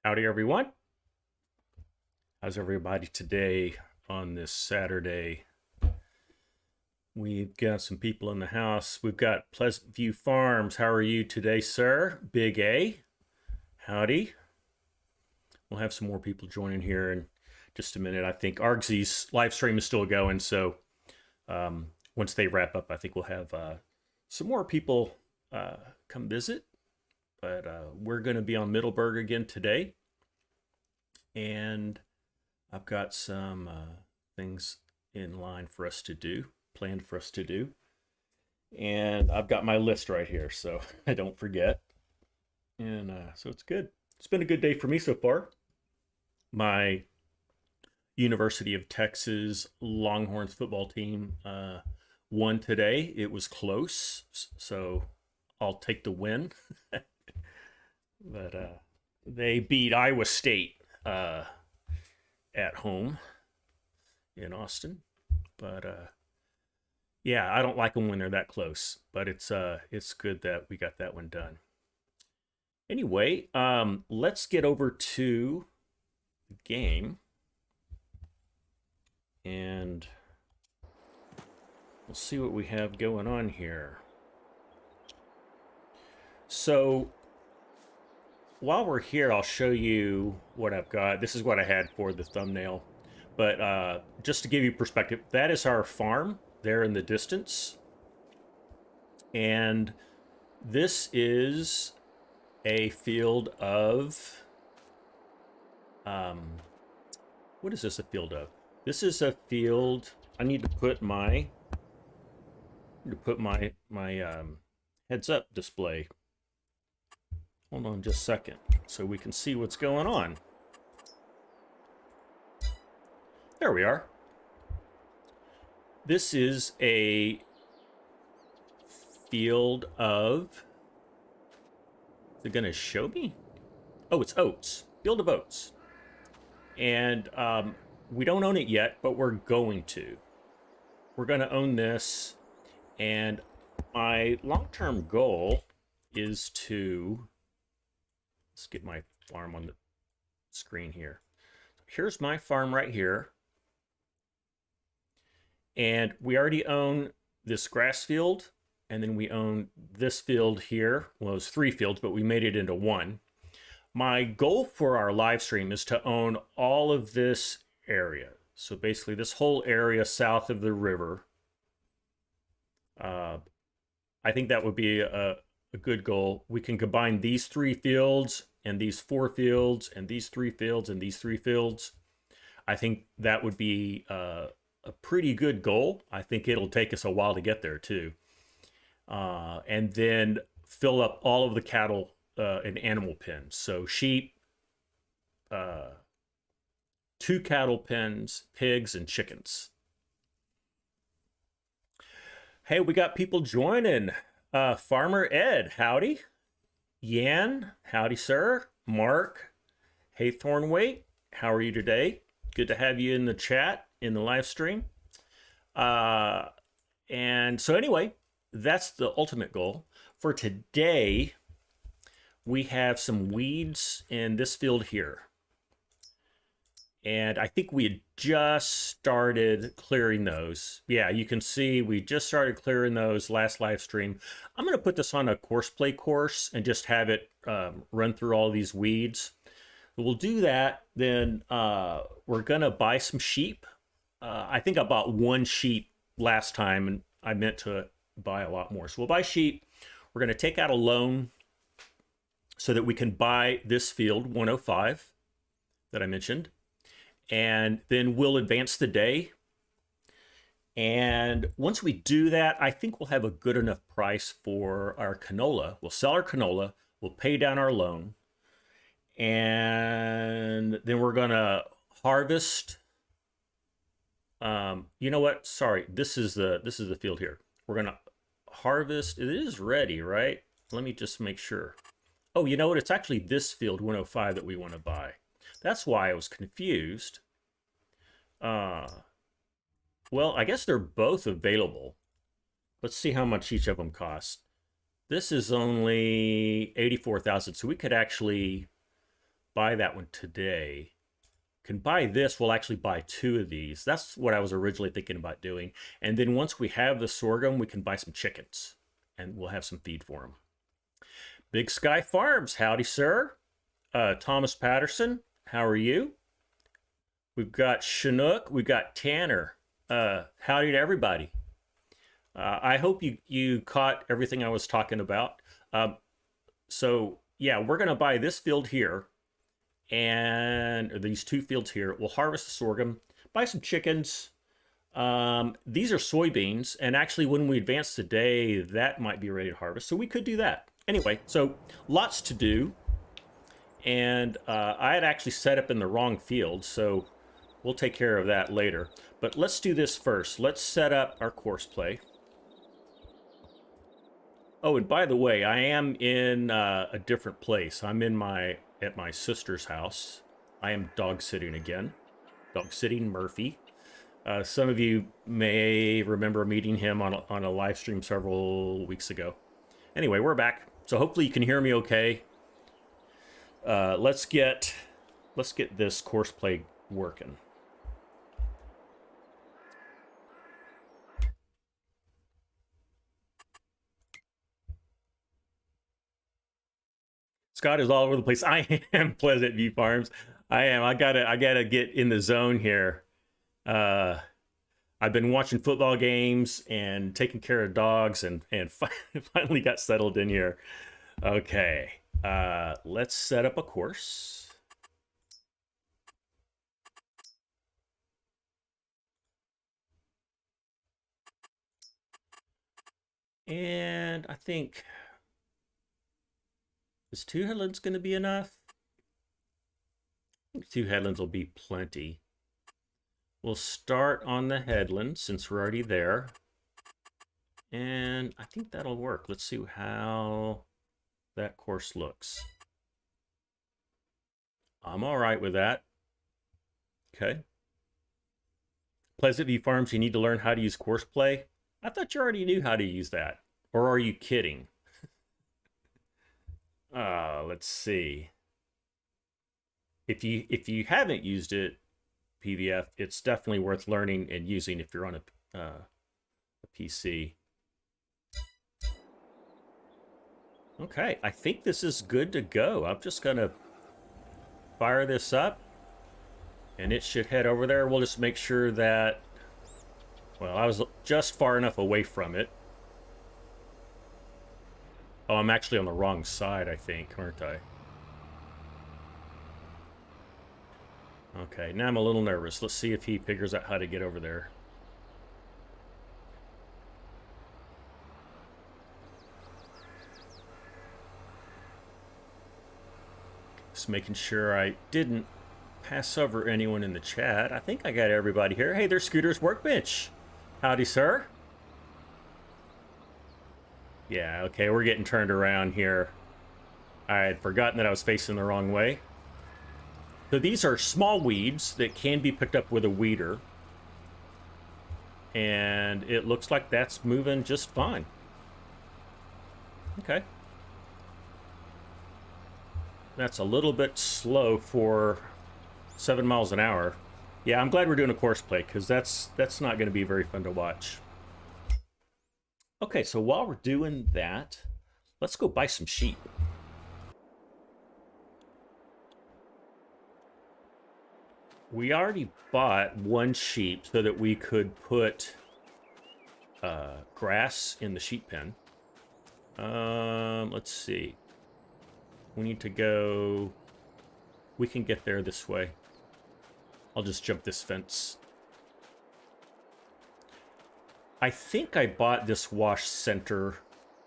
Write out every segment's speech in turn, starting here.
Howdy, everyone. How's everybody today on this Saturday? We've got some people in the house. We've got Pleasant View Farms. How are you today, sir? Big A. Howdy. We'll have some more people joining here in just a minute. I think Argsy's live stream is still going, so once they wrap up, I think we'll have some more people come visit. But we're going to be on Middleburgh again today. And I've got some things in line for us to do, planned for us to do. And I've got my list right here, so I don't forget. And so it's good. It's been a good day for me so far. My University of Texas Longhorns football team won today. It was close, so I'll take the win. But they beat Iowa State at home in Austin. But yeah, I don't like them when they're that close. But it's good that we got that one done. Anyway, let's get over to the game, and we'll see what we have going on here. So while we're here, I'll show you what I've got. This is what I had for the thumbnail. But just to give you perspective, that is our farm there in the distance. And this is a field of... what is this a field of? This is a field... I need to put my... heads-up display. Hold on just a second so we can see what's going on. There we are. This is a field of... Is it going to show me? Oh, it's oats. Field of oats. And we don't own it yet, but we're going to. We're going to own this. And my long-term goal is to... Let's get my farm on the screen here. Here's my farm right here. And we already own this grass field, and then we own this field here. Well, it was 3 fields, but we made it into 1. My goal for our live stream is to own all of this area. So basically this whole area south of the river. I think that would be a good goal. We can combine these 3 fields and these 4 fields and these 3 fields and these 3 fields. I think that would be a pretty good goal. I think it'll take us a while to get there too. And then fill up all of the cattle and animal pens. So sheep, 2 cattle pens, pigs, and chickens. Hey, we got people joining. Farmer Ed, howdy. Yan, howdy, sir. Mark, hey, Thornweight, how are you today? Good to have you in the chat, in the live stream. And so anyway, that's the ultimate goal. For today, we have some weeds in this field here. And I think we had just started clearing those. Yeah, you can see we just started clearing those last live stream. I'm going to put this on a course play course and just have it run through all these weeds. We'll do that. Then we're going to buy some sheep. I think I bought 1 sheep last time, and I meant to buy a lot more. So we'll buy sheep. We're going to take out a loan so that we can buy this field 105 that I mentioned. And then we'll advance the day. And once we do that, I think we'll have a good enough price for our canola. We'll sell our canola, we'll pay down our loan, and then we're gonna harvest. You know what? Sorry, this is the field here. We're gonna harvest. It is ready, right? Let me just make sure. Oh, you know what? It's actually this field 105 that we want to buy. That's why I was confused. Well, I guess they're both available. Let's see how much each of them cost. This is only 84,000, so we could actually buy that one today. Can buy this, we'll actually buy 2 of these. That's what I was originally thinking about doing. And then once we have the sorghum, we can buy some chickens, and we'll have some feed for them. Big Sky Farms, howdy, sir. Thomas Patterson, how are you? We've got Chinook, we've got Tanner. Howdy to everybody. I hope you caught everything I was talking about. So yeah, we're gonna buy this field here, and these 2 fields here. We'll harvest the sorghum, buy some chickens. These are soybeans, and actually when we advance today, that might be ready to harvest. So we could do that. Anyway, so lots to do. And I had actually set up in the wrong field, so we'll take care of that later. But let's do this first. Let's set up our course play. Oh, and by the way, I am in a different place. I'm at my sister's house. I am dog sitting again. Dog sitting Murphy. Some of you may remember meeting him on a live stream several weeks ago. Anyway, we're back. So hopefully you can hear me okay. Let's get this course play working. Scott is all over the place. I am Pleasant View Farms. I am. I gotta get in the zone here. I've been watching football games and taking care of dogs, and finally got settled in here. Okay. Let's set up a course. And I think, is 2 headlands going to be enough? I think 2 headlands will be plenty. We'll start on the headland since we're already there. And I think that'll work. Let's see how that course looks. I'm all right with that. Okay. Pleasant View Farms, you need to learn how to use course play. I thought you already knew how to use that. Or are you kidding? Let's see. If you haven't used it, PVF, it's definitely worth learning and using if you're on a PC. Okay, I think this is good to go. I'm just gonna fire this up, and it should head over there. We'll just make sure that, well, I was just far enough away from it. Oh, I'm actually on the wrong side, I think, aren't I? Okay, now I'm a little nervous. Let's see if he figures out how to get over there. Just making sure I didn't pass over anyone in the chat. I think I got everybody here. Hey, there's Scooter's Workbench. Howdy, sir. Yeah, okay, we're getting turned around here. I had forgotten that I was facing the wrong way. So these are small weeds that can be picked up with a weeder. And it looks like that's moving just fine. Okay. That's a little bit slow for 7 miles an hour. Yeah, I'm glad we're doing a course play, because that's not going to be very fun to watch. Okay, so while we're doing that, let's go buy some sheep. We already bought one sheep so that we could put grass in the sheep pen. Let's see. We need to go... We can get there this way. I'll just jump this fence. I think I bought this wash center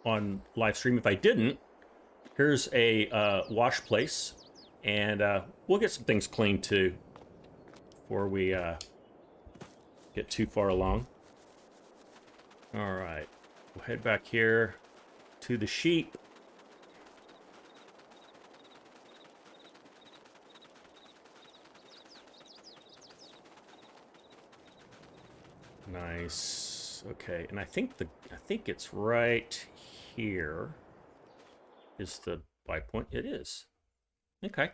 on live stream. If I didn't, here's a wash place, and we'll get some things cleaned too before we get too far along. All right, we'll head back here to the sheep. Nice. Okay, and I think it's right here is the buy point. It is. Okay.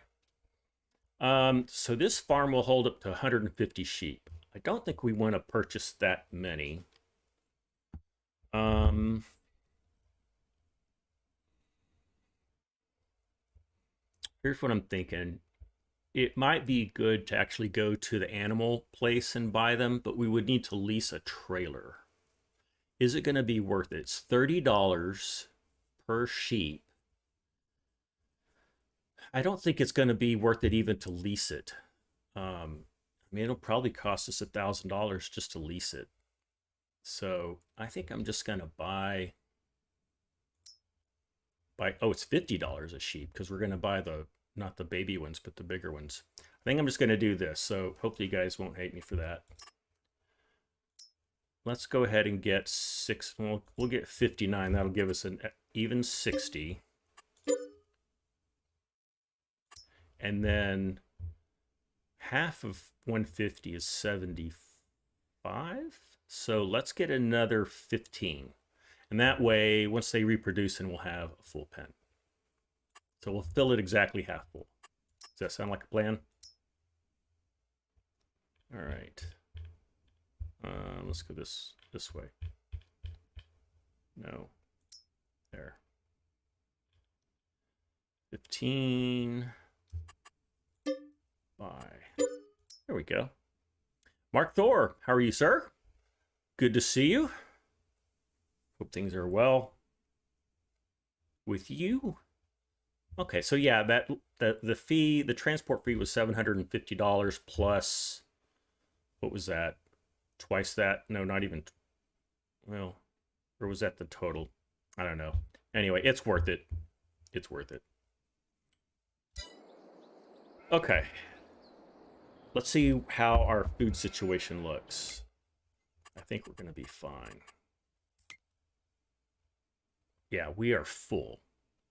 So this farm will hold up to 150 sheep. I don't think we want to purchase that many. Here's what I'm thinking. It might be good to actually go to the animal place and buy them, but we would need to lease a trailer. Is it going to be worth it? It's $30 per sheep. I don't think it's going to be worth it even to lease it. I mean, it'll probably cost us $1,000 just to lease it. So I think I'm just going to buy, oh, it's $50 a sheep, because we're going to buy not the baby ones, but the bigger ones. I think I'm just going to do this, so hopefully you guys won't hate me for that. Let's go ahead and get 6. We'll get 59. That'll give us an even 60. And then half of 150 is 75. So let's get another 15. And that way, once they reproduce, and we'll have a full pen. So we'll fill it exactly half full. Does that sound like a plan? All right. Let's go this way. No. There. 15. Buy. There we go. Mark Thor, how are you, sir? Good to see you. Hope things are well with you. Okay, so yeah, the transport fee was $750 plus, what was that? Twice that? No, not even. Well, or was that the total? I don't know. Anyway, it's worth it. It's worth it. Okay. Let's see how our food situation looks. I think we're going to be fine. Yeah, we are full.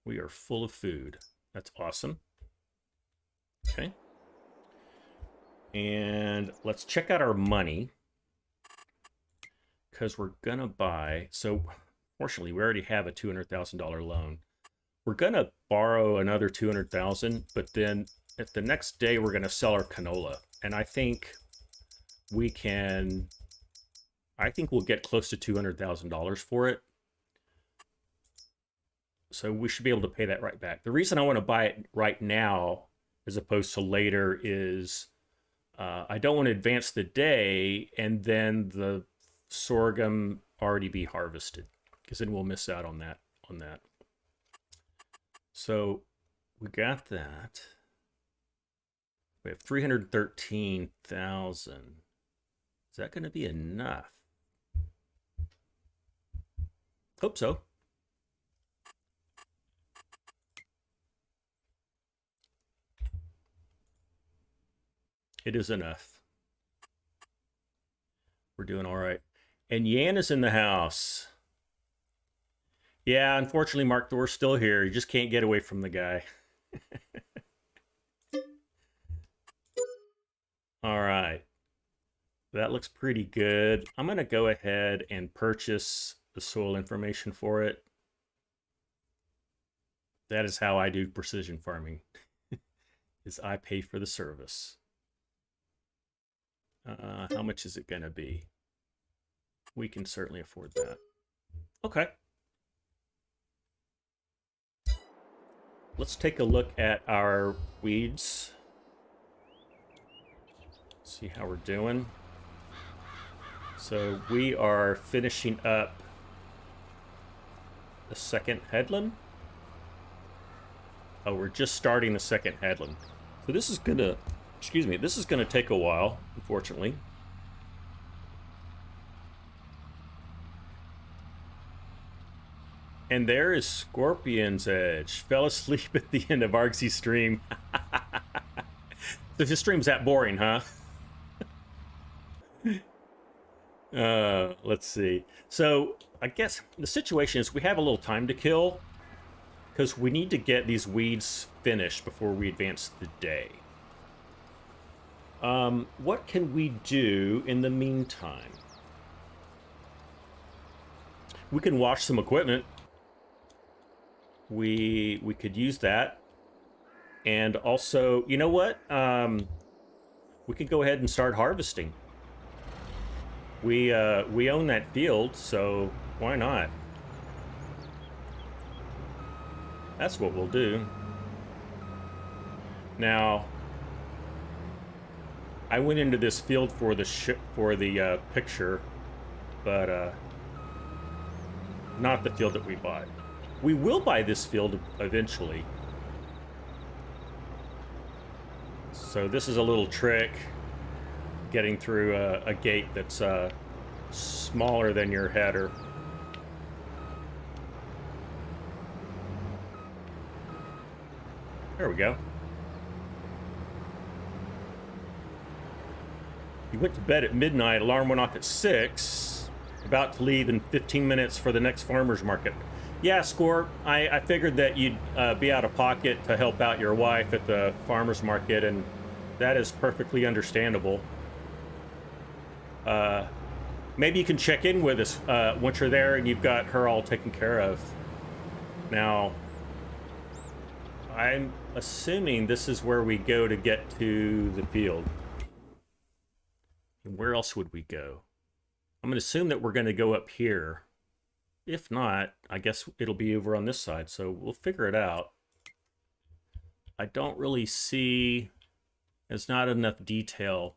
We are full of food. That's awesome. Okay. And let's check out our money, because we're going to buy. So, fortunately, we already have a $200,000 loan. We're going to borrow another $200,000, but then at the next day, we're going to sell our canola. And I think we'll get close to $200,000 for it. So we should be able to pay that right back. The reason I want to buy it right now as opposed to later is I don't want to advance the day and then the sorghum already be harvested, because then we'll miss out on that. So we got that. We have 313,000. Is that going to be enough? Hope so. It is enough. We're doing all right. And Yan is in the house. Yeah, unfortunately, Mark Thor's still here. You just can't get away from the guy. All right. That looks pretty good. I'm going to go ahead and purchase the soil information for it. That is how I do precision farming, is I pay for the service. How much is it going to be? We can certainly afford that. Okay. Let's take a look at our weeds. See how we're doing. So we are finishing up the second headland. Oh, we're just starting the second headland. So this is gonna, excuse me, this is gonna take a while, unfortunately. And there is Scorpion's Edge. Fell asleep at the end of Argsy's stream. This stream's that boring, huh? Let's see. So I guess the situation is we have a little time to kill because we need to get these weeds finished before we advance the day. What can we do in the meantime? We can wash some equipment. We could use that. And also, you know what? We could go ahead and start harvesting. We own that field, so why not? That's what we'll do. Now, I went into this field for the picture, but not the field that we bought. We will buy this field eventually. So this is a little trick, getting through a gate that's smaller than your header. There we go. You went to bed at midnight, alarm went off at 6, about to leave in 15 minutes for the next farmer's market. Yeah, Score, I figured that you'd be out of pocket to help out your wife at the farmer's market, and that is perfectly understandable. Maybe you can check in with us once you're there and you've got her all taken care of. Now, I'm assuming this is where we go to get to the field. And where else would we go? I'm going to assume that we're going to go up here. If not, I guess it'll be over on this side, so we'll figure it out. I don't really see... There's not enough detail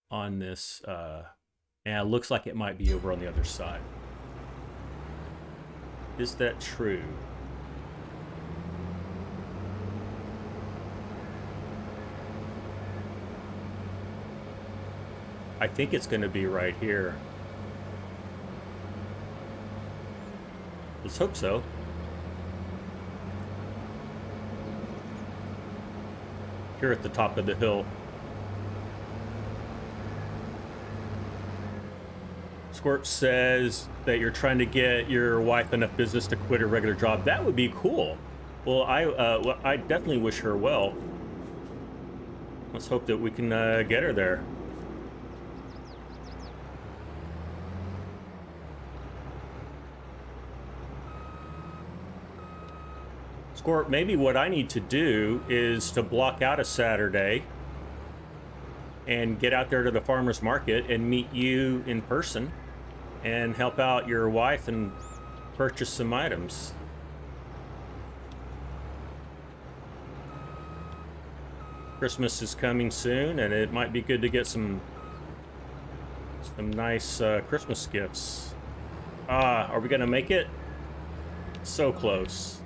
on this. And it looks like it might be over on the other side. Is that true? I think it's going to be right here. Let's hope so. Here at the top of the hill. Squirt says that you're trying to get your wife enough business to quit her regular job. That would be cool. Well, I definitely wish her well. Let's hope that we can get her there. Squirt, maybe what I need to do is to block out a Saturday and get out there to the farmer's market and meet you in person and help out your wife and purchase some items. Christmas is coming soon, and it might be good to get some nice Christmas gifts. Are we gonna make it? So close.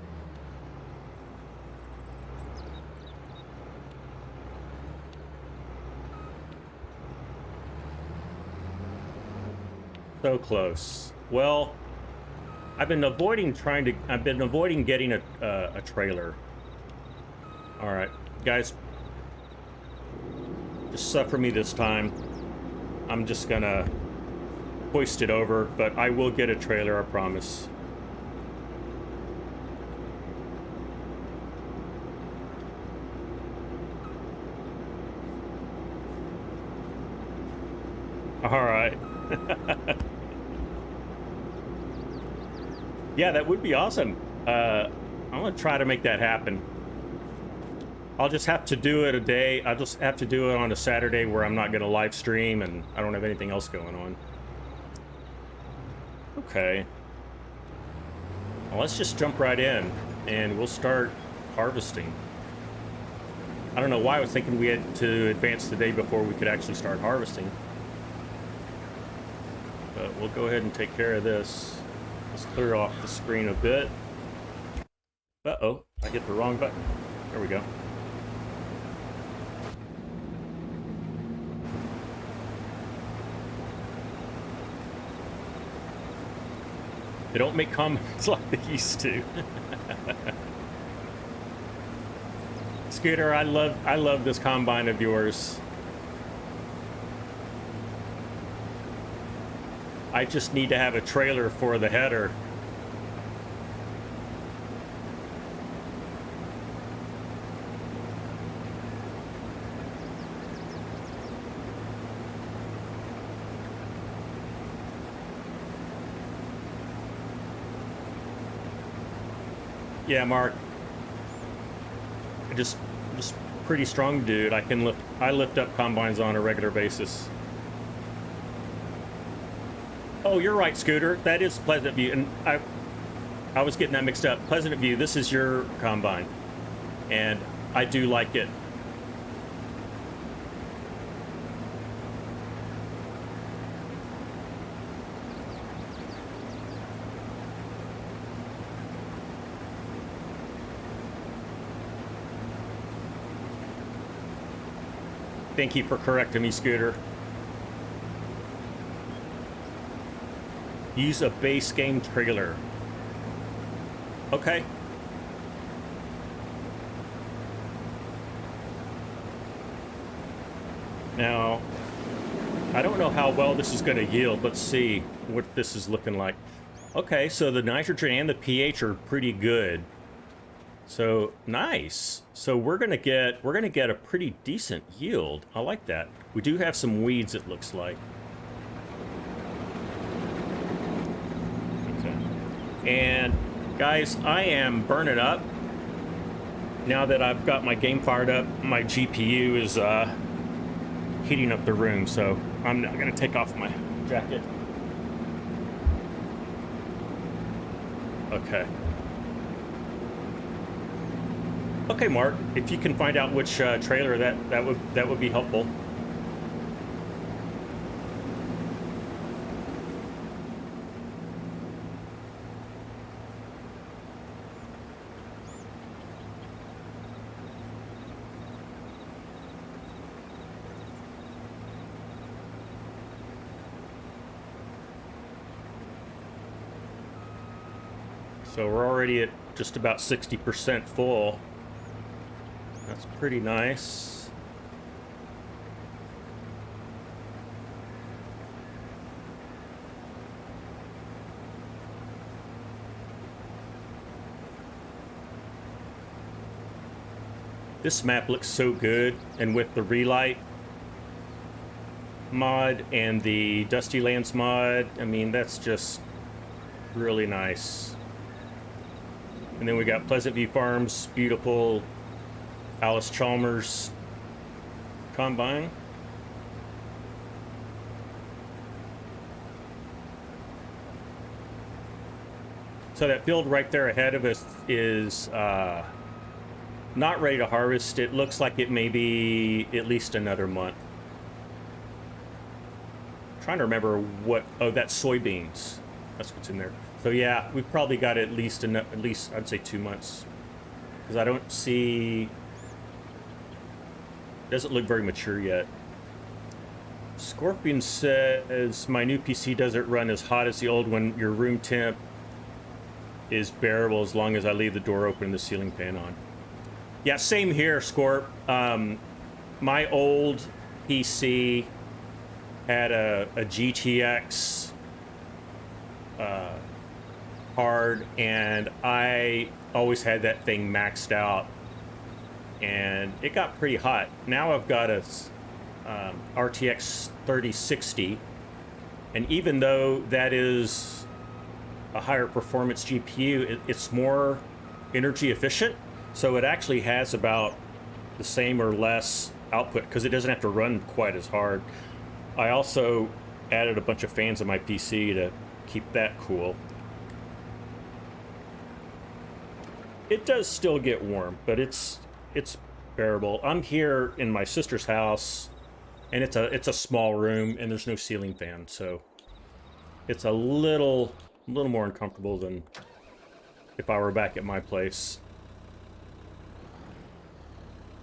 So close. Well, I've been avoiding getting a trailer. All right, guys. Just suffer me this time. I'm just gonna hoist it over, but I will get a trailer, I promise. All right. Yeah, that would be awesome. I'm gonna try to make that happen. I'll just have to do it a day. I'll just have to do it on a Saturday where I'm not gonna live stream and I don't have anything else going on. Okay. Well, let's just jump right in and we'll start harvesting. I don't know why I was thinking we had to advance the day before we could actually start harvesting. But we'll go ahead and take care of this. Let's clear off the screen a bit. Uh-oh, I hit the wrong button. There we go. They don't make comments like they used to. Scooter, I love this combine of yours. I just need to have a trailer for the header. Yeah, Mark. Just pretty strong dude. I lift up combines on a regular basis. Oh, you're right, Scooter. That is Pleasant View, and I was getting that mixed up. Pleasant View, this is your combine, and I do like it. Thank you for correcting me, Scooter. Use a base game trailer. Okay. Now, I don't know how well this is going to yield. Let's see what this is looking like. Okay, so the nitrogen and the pH are pretty good. So nice. So we're gonna get a pretty decent yield. I like that. We do have some weeds, it looks like. Okay. And guys, I am burning up. Now that I've got my game fired up, my GPU is heating up the room, so I'm not gonna take off my jacket. Okay. Okay, Mark, if you can find out which trailer that would be helpful. So we're already at just about 60% full. That's pretty nice. This map looks so good, and with the Relight mod and the Dusty Lands mod, I mean, that's just really nice. And then we got Pleasant View Farms, beautiful Alice Chalmers combine. So that field right there ahead of us is not ready to harvest. It looks like it may be at least another month. I'm trying to remember what. Oh, that's soybeans. That's what's in there. So yeah, we've probably got at least I'd say 2 months, because I don't see. Doesn't look very mature yet. Scorpion says, my new PC doesn't run as hot as the old one. Your room temp is bearable as long as I leave the door open and the ceiling fan on. Yeah, same here, Scorp. My old PC had a GTX card, and I always had that thing maxed out, and it got pretty hot. Now I've got a RTX 3060, and even though that is a higher performance GPU, it's more energy efficient, so it actually has about the same or less output because it doesn't have to run quite as hard. I also added a bunch of fans on my PC to keep that cool. It does still get warm, but it's bearable. I'm here in my sister's house, and it's a small room, and there's no ceiling fan, so it's a little more uncomfortable than if I were back at my place.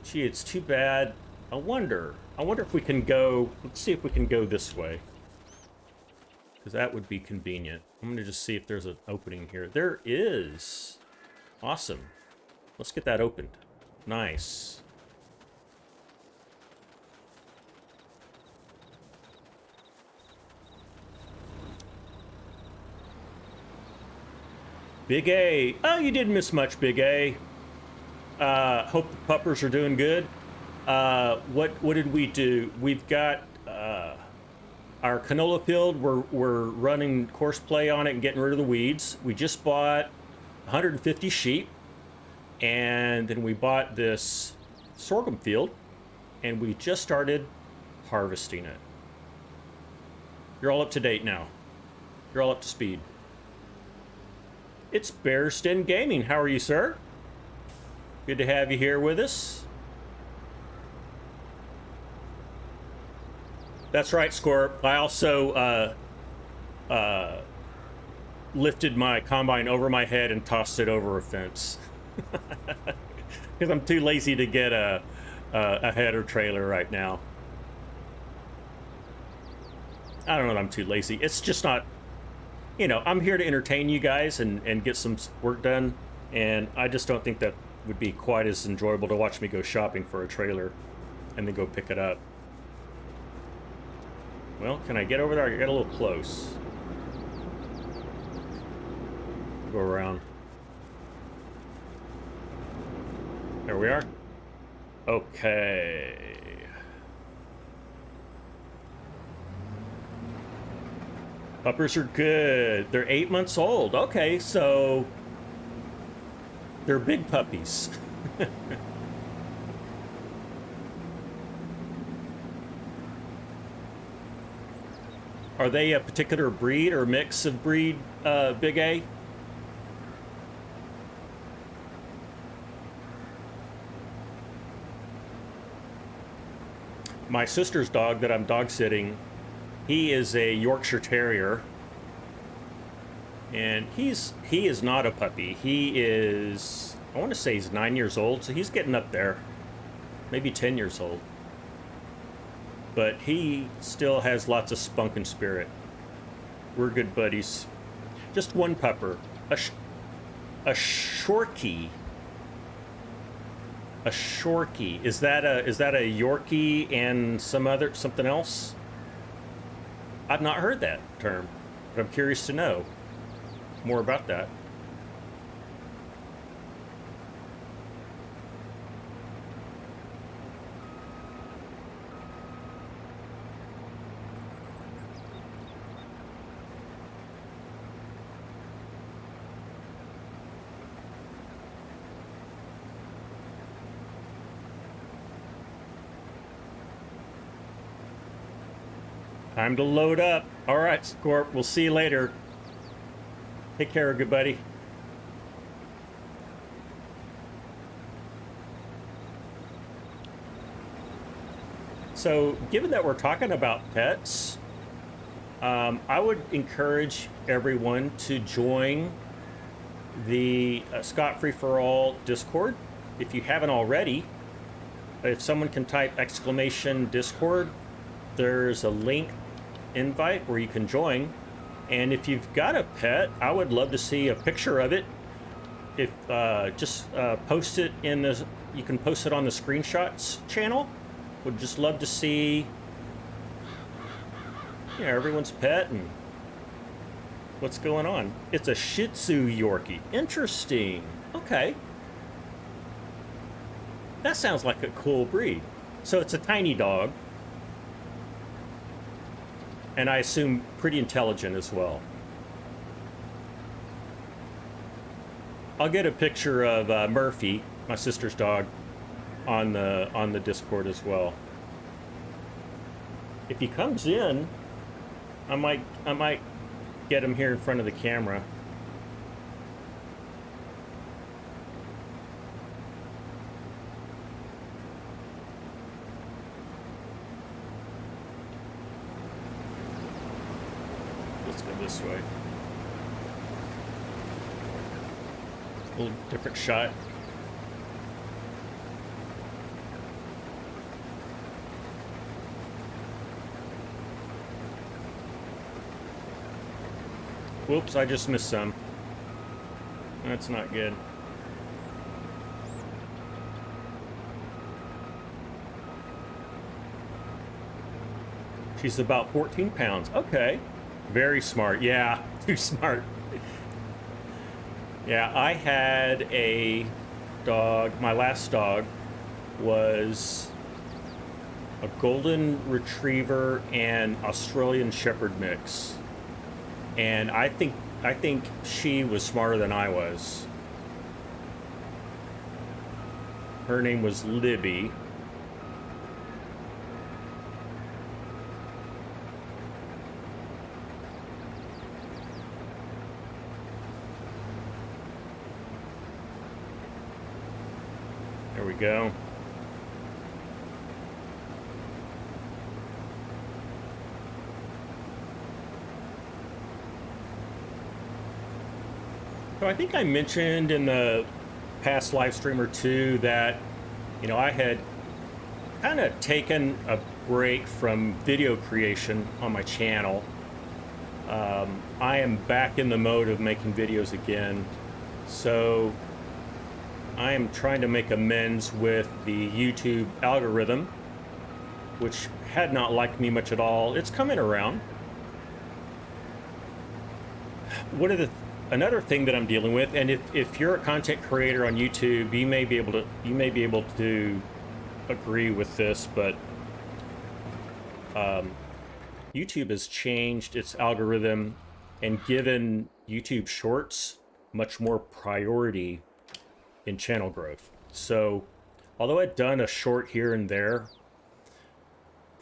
Gee, it's too bad. I wonder if we can go. Let's see if we can go this way, because that would be convenient. I'm gonna just see if there's an opening here. There is. Awesome. Let's get that opened. Nice. Big A. Oh, you didn't miss much, Big A. Hope the puppers are doing good. What did we do? We've got our canola field. We're running course play on it and getting rid of the weeds. We just bought 150 sheep, and then we bought this sorghum field, and we just started harvesting it. You're all up to date now. You're all up to speed. It's Bearston Gaming. How are you, sir? Good to have you here with us. That's right, Scorp. I also lifted my combine over my head and tossed it over a fence because I'm too lazy to get a header trailer right now. I don't know that I'm too lazy. It's just not, you know, I'm here to entertain you guys and get some work done, and I just don't think that would be quite as enjoyable to watch me go shopping for a trailer and then go pick it up. Well, can I get over there? I got a little close. Go around. There we are. Okay. Puppers are good. They're 8 months old. Okay, so they're big puppies. Are they a particular breed or mix of breed, Big A? My sister's dog that I'm dog sitting, he is a Yorkshire Terrier, and he is not a puppy. He is, I want to say he's 9 years old, so he's getting up there, maybe 10 years old. But he still has lots of spunk and spirit. We're good buddies. Just one pupper, a Shorkie. A Shorkie. Is that a Yorkie and something else? I've not heard that term, but I'm curious to know more about that. Time to load up. All right, Scorp, we'll see you later. Take care, good buddy. So, given that we're talking about pets, I would encourage everyone to join the Scott Free for All Discord if you haven't already. If someone can type !Discord, there's a link invite where you can join, and if you've got a pet, I would love to see a picture of it. If just post it in the, you can post it on the screenshots channel, would just love to see, you know, everyone's pet and what's going on. It's a Shih Tzu Yorkie. Interesting. Okay. That sounds like a cool breed. So it's a tiny dog. And I assume pretty intelligent as well. I'll get a picture of Murphy, my sister's dog, on the Discord as well. If he comes in, I might get him here in front of the camera. Let's go this way. A little different shot. Whoops, I just missed some. That's not good. She's about 14 pounds. Okay. Very smart. Yeah, too smart. Yeah, I had a dog. My last dog was a golden retriever and Australian Shepherd mix. And I think she was smarter than I was. Her name was Libby. There we go. So I think I mentioned in the past live stream or two that, you know, I had kind of taken a break from video creation on my channel. I am back in the mode of making videos again. So I am trying to make amends with the YouTube algorithm, which had not liked me much at all. It's coming around. Another thing that I'm dealing with, and if you're a content creator on YouTube, you may be able to agree with this, but YouTube has changed its algorithm and given YouTube Shorts much more priority in channel growth. So although I'd done a short here and there,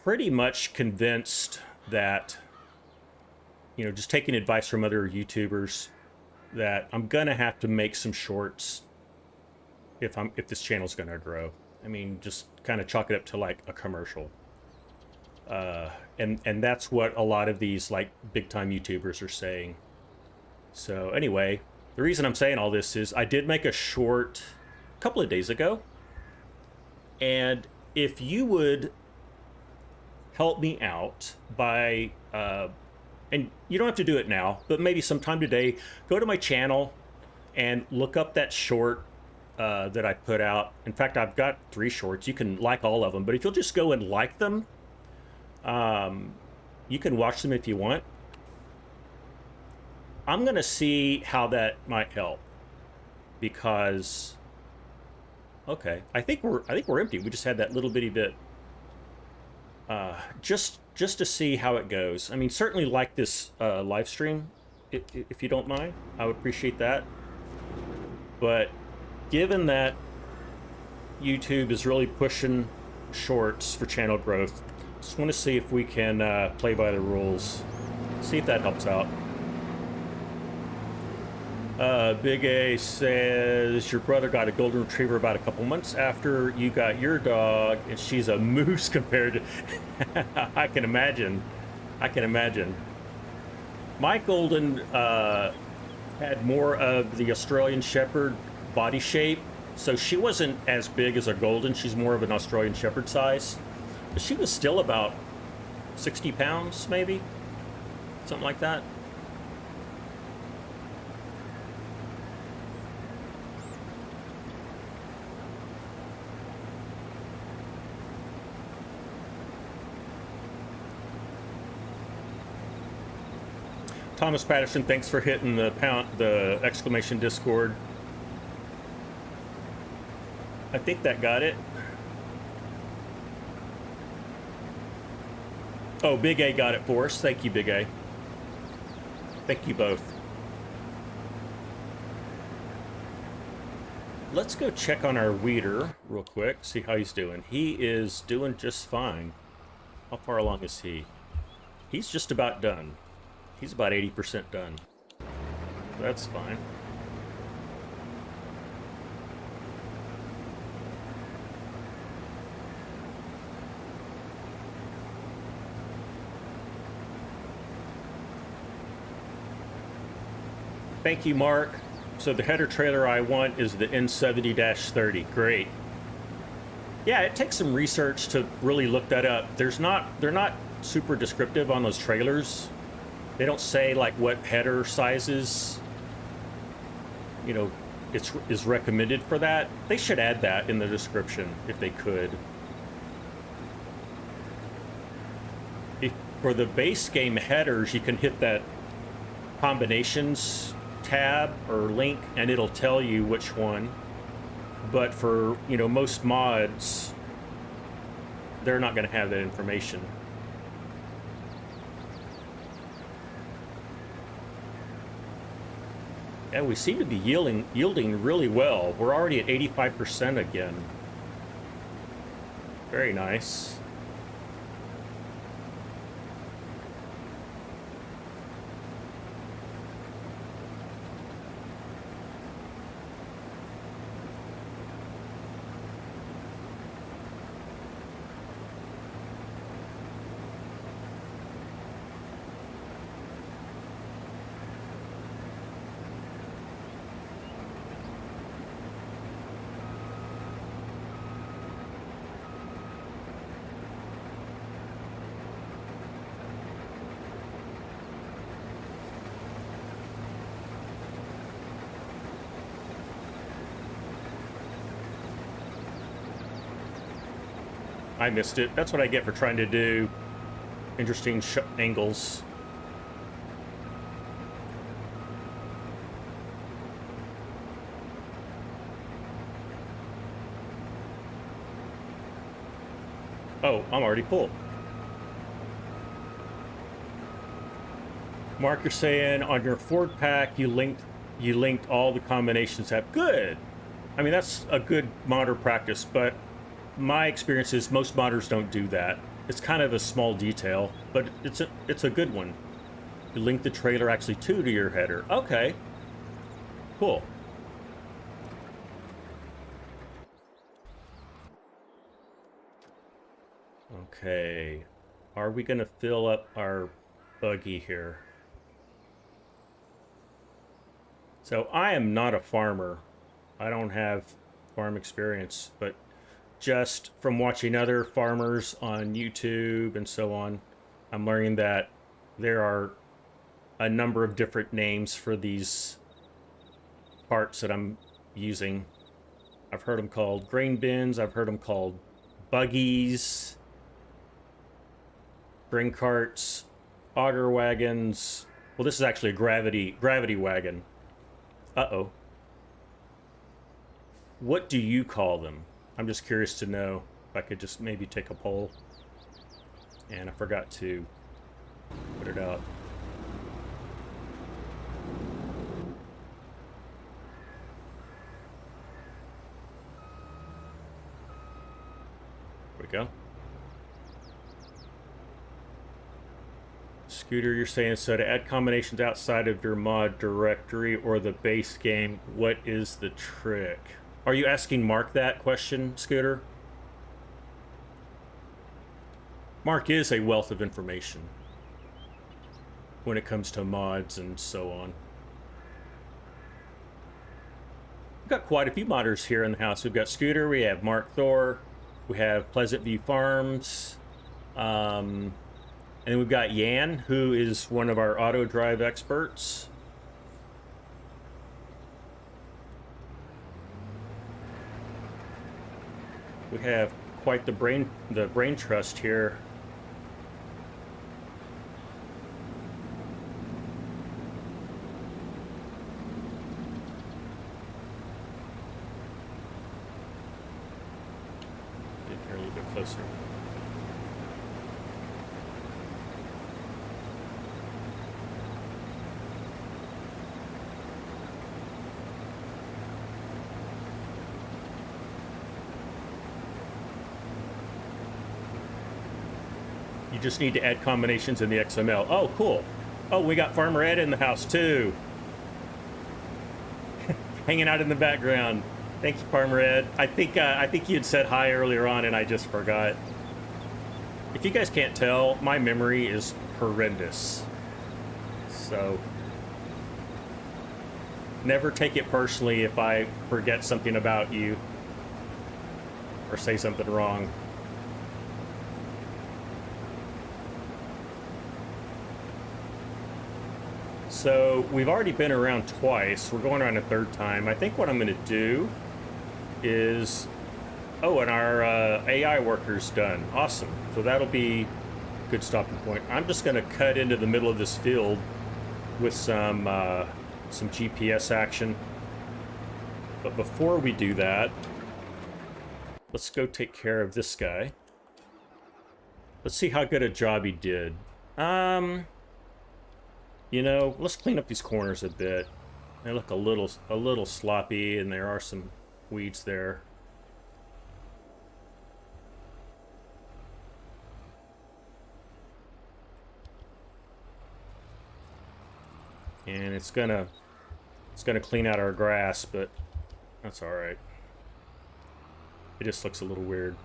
pretty much convinced that, you know, just taking advice from other YouTubers, that I'm gonna have to make some shorts if this channel's gonna grow. I mean, just kind of chalk it up to like a commercial. And that's what a lot of these like big time YouTubers are saying. So anyway, the reason I'm saying all this is I did make a short a couple of days ago, and if you would help me out by and you don't have to do it now, but maybe sometime today, go to my channel and look up that short that I put out. In fact, I've got 3 shorts. You can like all of them, but if you'll just go and like them, you can watch them if you want. I'm gonna see how that might help, because okay, I think we're empty. We just had that little bitty bit. Just to see how it goes. I mean, certainly like this live stream, if you don't mind. I would appreciate that. But given that YouTube is really pushing shorts for channel growth, just want to see if we can play by the rules. See if that helps out. Big A says your brother got a golden retriever about a couple months after you got your dog, and she's a moose compared to I can imagine. My golden had more of the Australian Shepherd body shape, so she wasn't as big as a golden. She's more of an Australian Shepherd size, but she was still about 60 pounds, maybe something like that. Thomas Patterson, thanks for hitting the exclamation Discord. I think that got it. Oh, Big A got it for us. Thank you, Big A. Thank you both. Let's go check on our weeder real quick, see how he's doing. He is doing just fine. How far along is he? He's just about done. He's about 80% done. That's fine. Thank you, Mark. So the header trailer I want is the N70-30. Great. Yeah, it takes some research to really look that up. They're not super descriptive on those trailers. They don't say like what header sizes, you know, is recommended for that. They should add that in the description if they could. For the base game headers, you can hit that combinations tab or link and it'll tell you which one. But for, you know, most mods, they're not going to have that information. And we seem to be yielding really well. We're already at 85% again. Very nice. I missed it. That's what I get for trying to do interesting angles. Oh, I'm already full. Mark, you're saying on your Ford pack you linked all the combinations tab. Good. I mean, that's a good modder practice, but my experience is most modders don't do that. It's kind of a small detail, but it's a good one. You link the trailer actually to your header. Okay. Cool. Okay. Are we gonna fill up our buggy here? So I am not a farmer. I don't have farm experience, but just from watching other farmers on YouTube and so on, I'm learning that there are a number of different names for these parts that I'm using. I've heard them called grain bins, I've heard them called buggies, grain carts, auger wagons. Well, this is actually a gravity wagon. Uh-oh. What do you call them? I'm just curious to know if I could just maybe take a poll. And I forgot to put it out. There we go. Scooter, you're saying, so to add combinations outside of your mod directory or the base game, what is the trick? Are you asking Mark that question, Scooter? Mark is a wealth of information when it comes to mods and so on. We've got quite a few modders here in the house. We've got Scooter, we have Mark Thor, we have Pleasant View Farms, and we've got Yan, who is one of our auto drive experts. We have quite the brain trust here. little bit closer. You just need to add combinations in the XML. Oh, cool. Oh, we got Farmer Ed in the house too. Hanging out in the background. Thank you, Farmer Ed. I think you had said hi earlier on and I just forgot. If you guys can't tell, my memory is horrendous. So never take it personally if I forget something about you or say something wrong. So we've already been around twice. We're going around a third time. I think what I'm going to do is... Oh, and our AI worker's done. Awesome. So that'll be a good stopping point. I'm just going to cut into the middle of this field with some GPS action. But before we do that, let's go take care of this guy. Let's see how good a job he did. You know, let's clean up these corners a bit. They look a little sloppy, and there are some weeds there. And it's gonna clean out our grass, but that's all right. It just looks a little weird.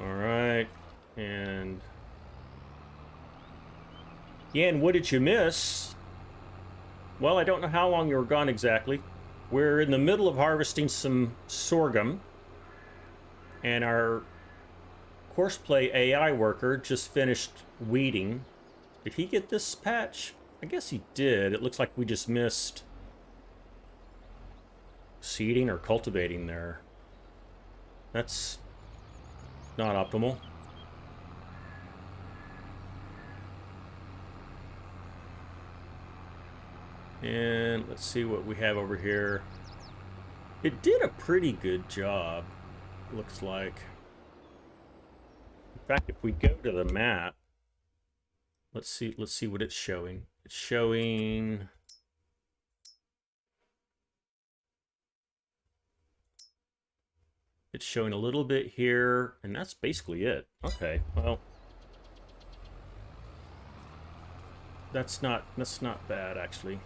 All right, and yeah, and what did you miss? Well, I don't know how long you were gone exactly. We're in the middle of harvesting some sorghum, and our Courseplay AI worker just finished weeding. Did he get this patch? I guess he did. It looks like we just missed seeding or cultivating there. That's not optimal. And let's see what we have over here. It did a pretty good job, looks like. In fact, if we go to the map, let's see what it's showing. It's showing a little bit here, and that's basically it. Okay, well, that's not bad actually.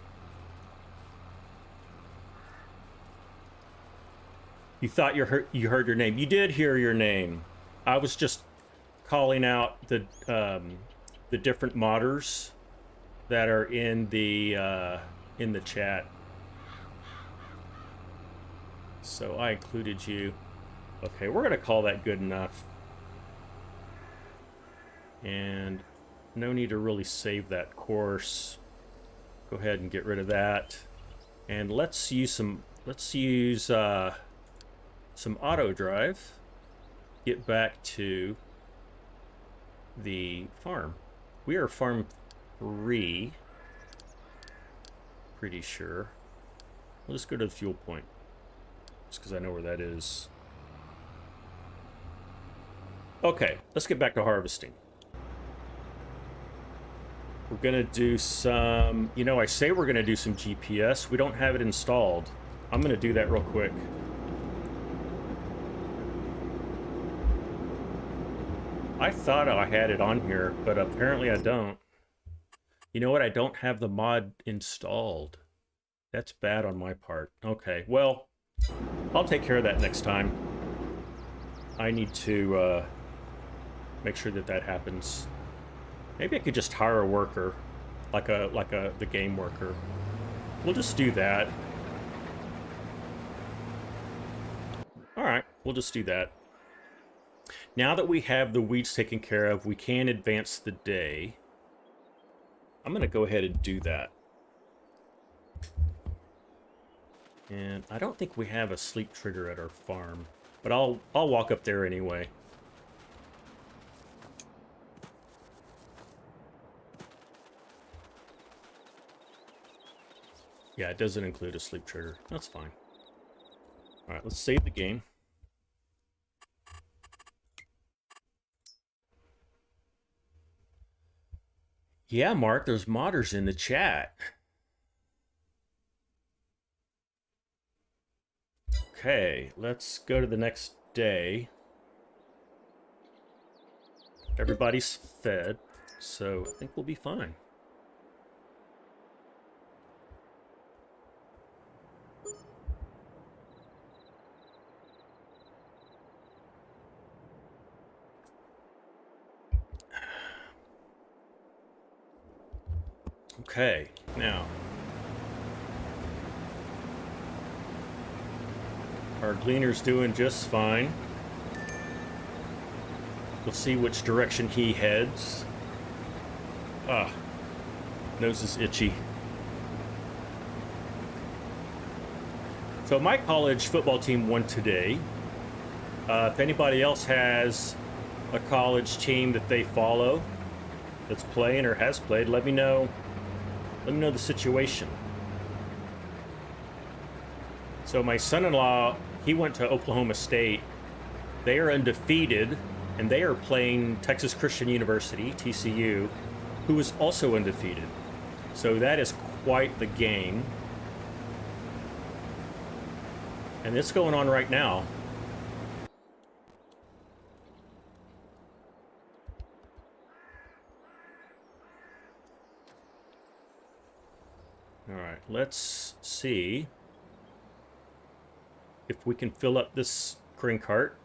You thought you heard your name. You did hear your name. I was just calling out the different modders that are in the chat. So I included you. Okay, we're gonna call that good enough. And no need to really save that course. Go ahead and get rid of that. And let's use some auto drive. Get back to the farm. We are farm 3. Pretty sure. We'll just go to the fuel point. Just because I know where that is. Okay, let's get back to harvesting. We're gonna do some, you know, I say we're gonna do some GPS. We don't have it installed. I'm gonna do that real quick. I thought I had it on here, but apparently I don't. You know what? I don't have the mod installed. That's bad on my part. Okay, well, I'll take care of that next time. I need to make sure that happens. Maybe I could just hire a worker, like the game worker. We'll just do that. All right, we'll just do that. Now that we have the weeds taken care of, we can advance the day. I'm going to go ahead and do that. And I don't think we have a sleep trigger at our farm, but I'll walk up there anyway. Yeah, it doesn't include a sleep trigger. That's fine. All right, let's save the game. Yeah, Mark, there's modders in the chat. Okay, let's go to the next day. Everybody's fed, so I think we'll be fine. Okay, now our gleaner's doing just fine. We'll see which direction he heads. Ah, nose is itchy. So my college football team won today. If anybody else has a college team that they follow that's playing or has played, let me know. Let me know the situation. So my son-in-law, he went to Oklahoma State. They are undefeated, and they are playing Texas Christian University, TCU, who is also undefeated. So that is quite the game. And it's going on right now. All right, let's see if we can fill up this grain cart.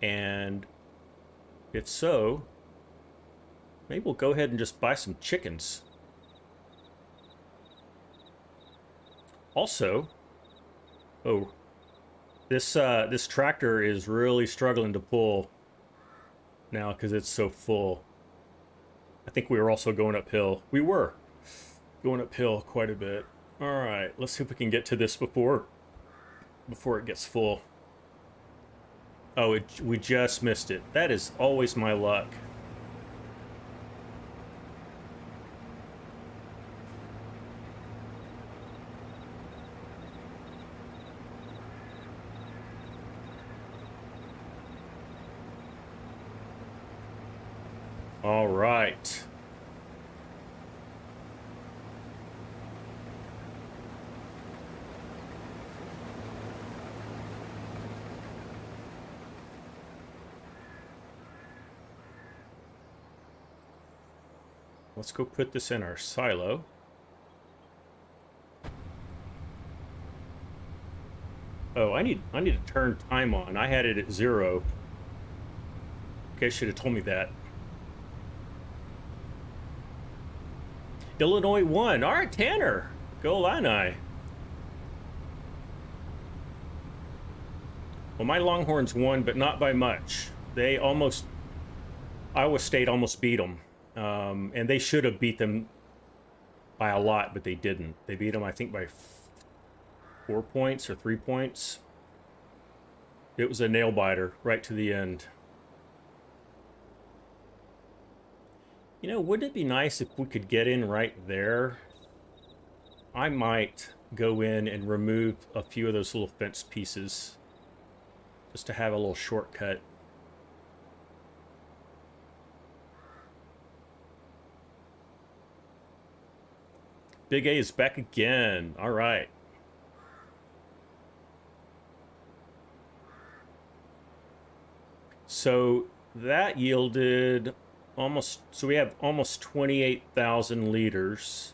And if so, maybe we'll go ahead and just buy some chickens. Also, this tractor is really struggling to pull now because it's so full. I think we were also going uphill. We were going uphill quite a bit. All right, let's see if we can get to this before it gets full. Oh, we just missed it. That is always my luck. All right. Let's go put this in our silo. Oh, I need to turn time on. I had it at 0. Okay, should have told me that. Illinois won. All right, Tanner. Go Illini. Well, my Longhorns won, but not by much. They almost... Iowa State almost beat them. And they should have beat them by a lot, but they didn't. They beat them, I think, by 4 points or 3 points. It was a nail-biter right to the end. You know, wouldn't it be nice if we could get in right there? I might go in and remove a few of those little fence pieces just to have a little shortcut. Big A is back again. All right. So that yielded almost, so we have almost 28,000 liters.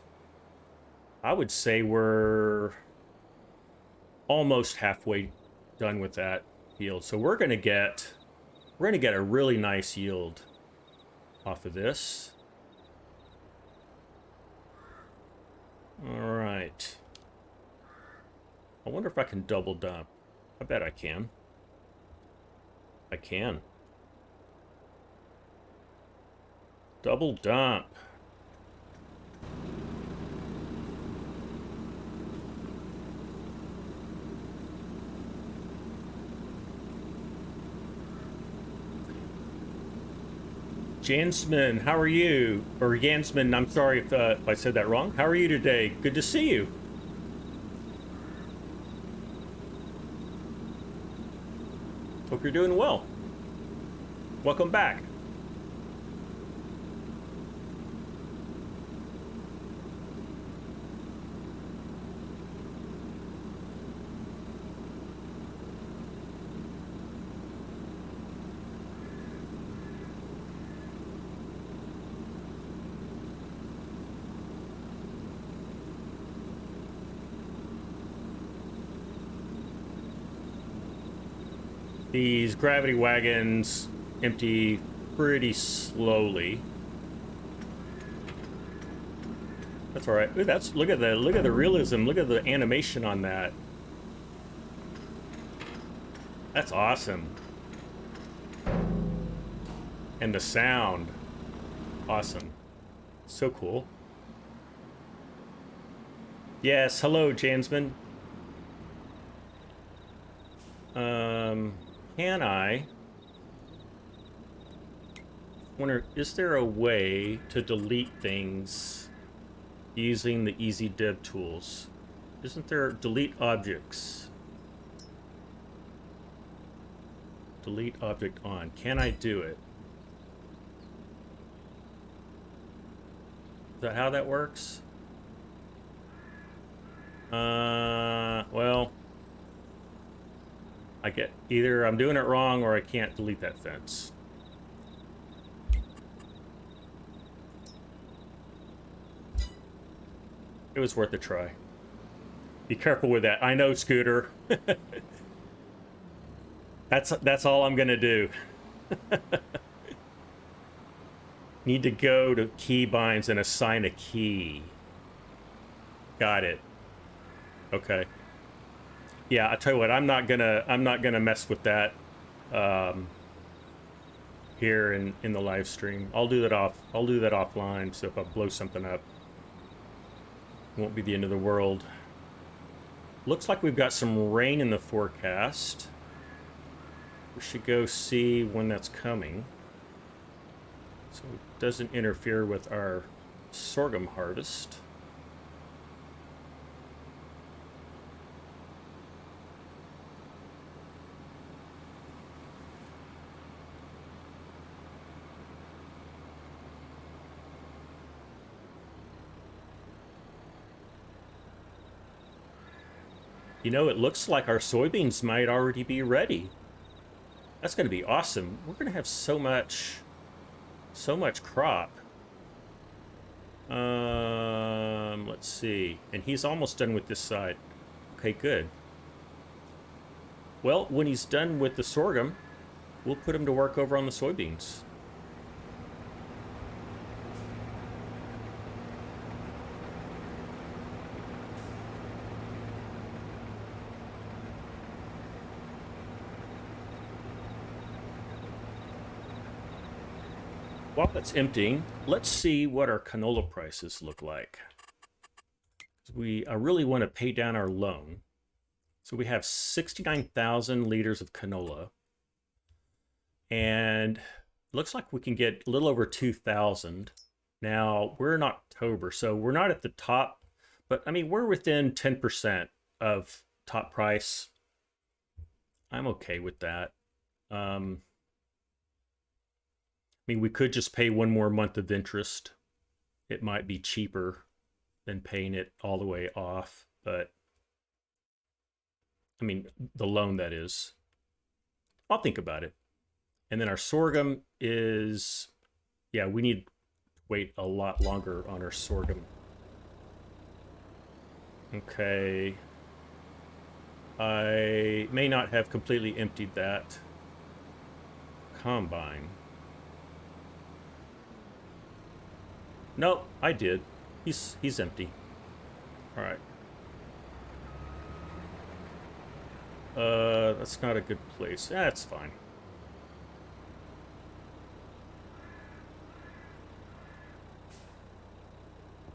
I would say we're almost halfway done with that yield. So we're going to get a really nice yield off of this. All right. I wonder if I can double dump. I bet I can. I can. Double dump. Jansman, how are you? Or Jansman, I'm sorry if I said that wrong. How are you today? Good to see you. Hope you're doing well. Welcome back. These gravity wagons empty pretty slowly. That's all right. Ooh, look at the realism. Look at the animation on that. That's awesome. And the sound. Awesome. So cool. Yes, hello, Jansman. Can I wonder, is there a way to delete things using the easy dev tools? Isn't there delete objects? Delete object on. Can I do it? Is that how that works? Well, I get either I'm doing it wrong or I can't delete that fence. It was worth a try. Be careful with that. I know, Scooter. That's all I'm gonna do. Need to go to keybinds and assign a key. Got it. Okay. Yeah, I tell you what, I'm not gonna mess with that here in the live stream. I'll do that offline, so if I blow something up, it won't be the end of the world. Looks like we've got some rain in the forecast. We should go see when that's coming, so it doesn't interfere with our sorghum harvest. You know, it looks like our soybeans might already be ready. That's going to be awesome. We're going to have so much crop. Let's see. And he's almost done with this side. Okay, good. Well, when he's done with the sorghum, we'll put him to work over on the soybeans. While it's emptying, let's see what our canola prices look like. I really want to pay down our loan. So we have 69,000 liters of canola. And looks like we can get a little over 2,000. Now, we're in October, so we're not at the top, but I mean, we're within 10% of top price. I'm okay with that. I mean, we could just pay one more month of interest. It might be cheaper than paying it all the way off, but I mean, the loan, that is. I'll think about it. And then our sorghum is, yeah, we need to wait a lot longer on our sorghum. Okay. I may not have completely emptied that combine. Nope, I did. He's empty. All right. That's not a good place. That's fine.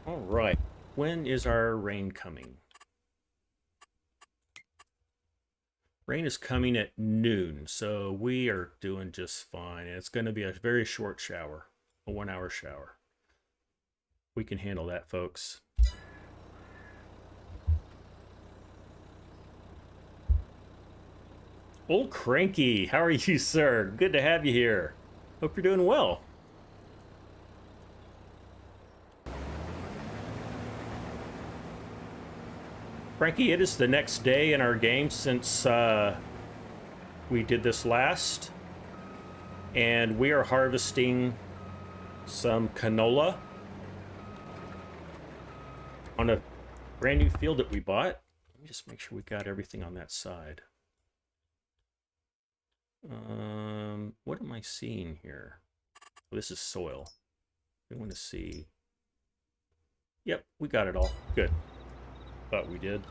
All right. When is our rain coming? Rain is coming at noon, so we are doing just fine. And it's going to be a very short shower. a 1-hour shower. We can handle that, folks. Old Cranky, how are you, sir? Good to have you here. Hope you're doing well. Frankie, it is the next day in our game since we did this last. And we are harvesting some canola on a brand new field that we bought. Let me just make sure we got everything on that side. What am I seeing here? Oh, this is soil. We want to see. Yep, we got it all. Good. Thought we did.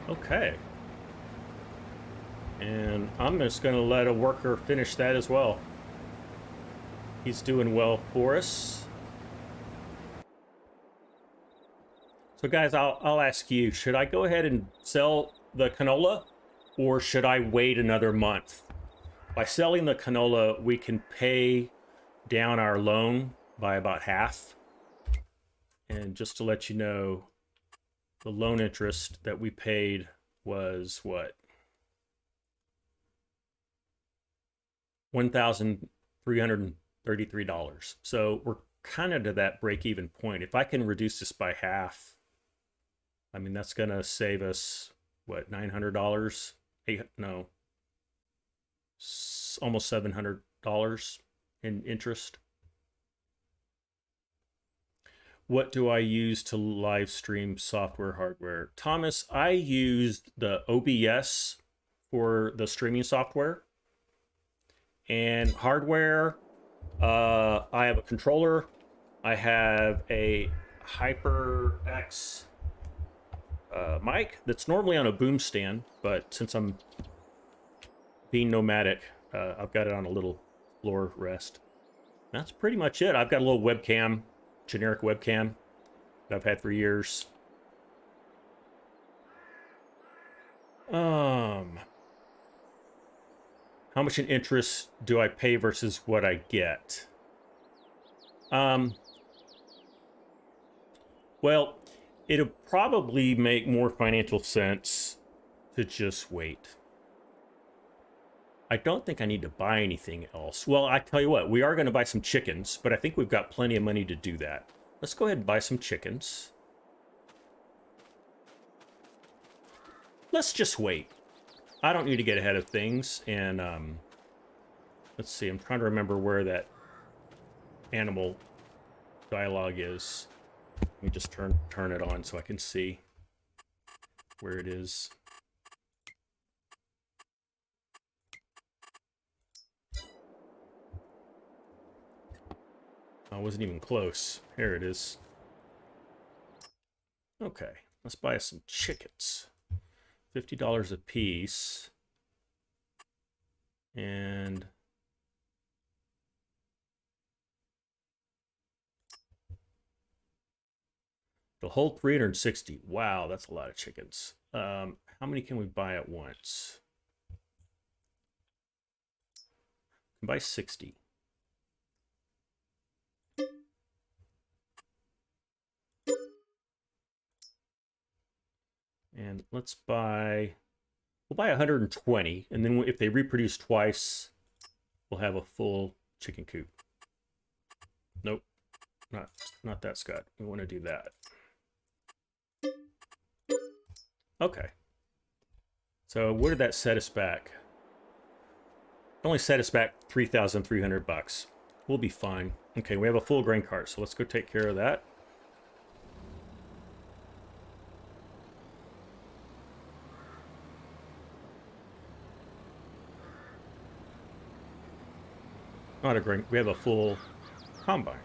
Okay. And I'm just going to let a worker finish that as well. He's doing well for us. So guys, I'll ask you, should I go ahead and sell the canola or should I wait another month? By selling the canola, we can pay down our loan by about half. And just to let you know, the loan interest that we paid was what? $1,333. So we're kind of to that break-even point. If I can reduce this by half, I mean, that's going to save us, what, $900? No, almost $700 in interest. What do I use to live stream software, hardware? Thomas, I used the OBS for the streaming software. And hardware, I have a controller. I have a HyperX mic that's normally on a boom stand, but since I'm being nomadic, I've got it on a little floor rest. That's pretty much it. I've got a little webcam, generic webcam that I've had for years. How much in interest do I pay versus what I get? Well, it'll probably make more financial sense to just wait. I don't think I need to buy anything else. Well, I tell you what, we are going to buy some chickens, but I think we've got plenty of money to do that. Let's go ahead and buy some chickens. Let's just wait. I don't need to get ahead of things. And let's see, I'm trying to remember where that animal dialogue is. Let me just turn it on so I can see where it is. I wasn't even close. Here it is. Okay, let's buy some chickens. $50 a piece. And the whole 360. Wow, that's a lot of chickens. How many can we buy at once? We can buy 60. And let's buy, we'll buy 120. And then if they reproduce twice, we'll have a full chicken coop. Nope, not that, Scott. We want to do that. Okay. So what did that set us back? It only set us back 3,300 bucks. We'll be fine. Okay, we have a full grain cart, so let's go take care of that. Not a grain, we have a full combine.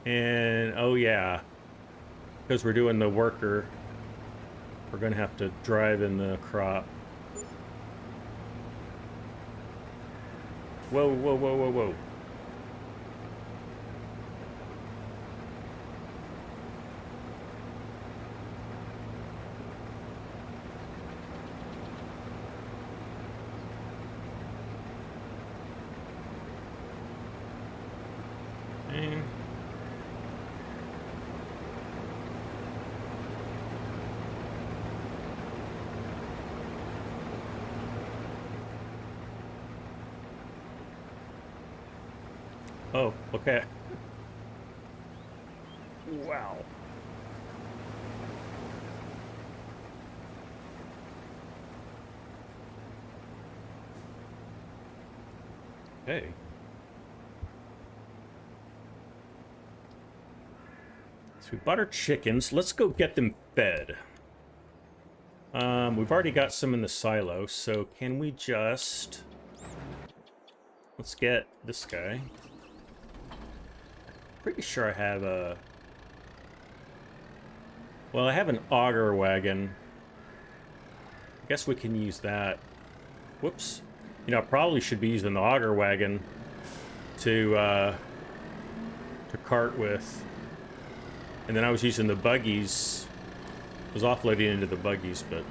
And oh yeah, because we're doing the worker, we're going to have to drive in the crop. Whoa, whoa, whoa, whoa, whoa. Oh, okay. Wow. Okay. So we bought our chickens. Let's go get them fed. We've already got some in the silo, so can we just... Let's get this guy. Pretty sure I have a... Well, I have an auger wagon. I guess we can use that. Whoops. You know, I probably should be using the auger wagon to cart with. And then I was using the buggies. I was offloading into the buggies, but...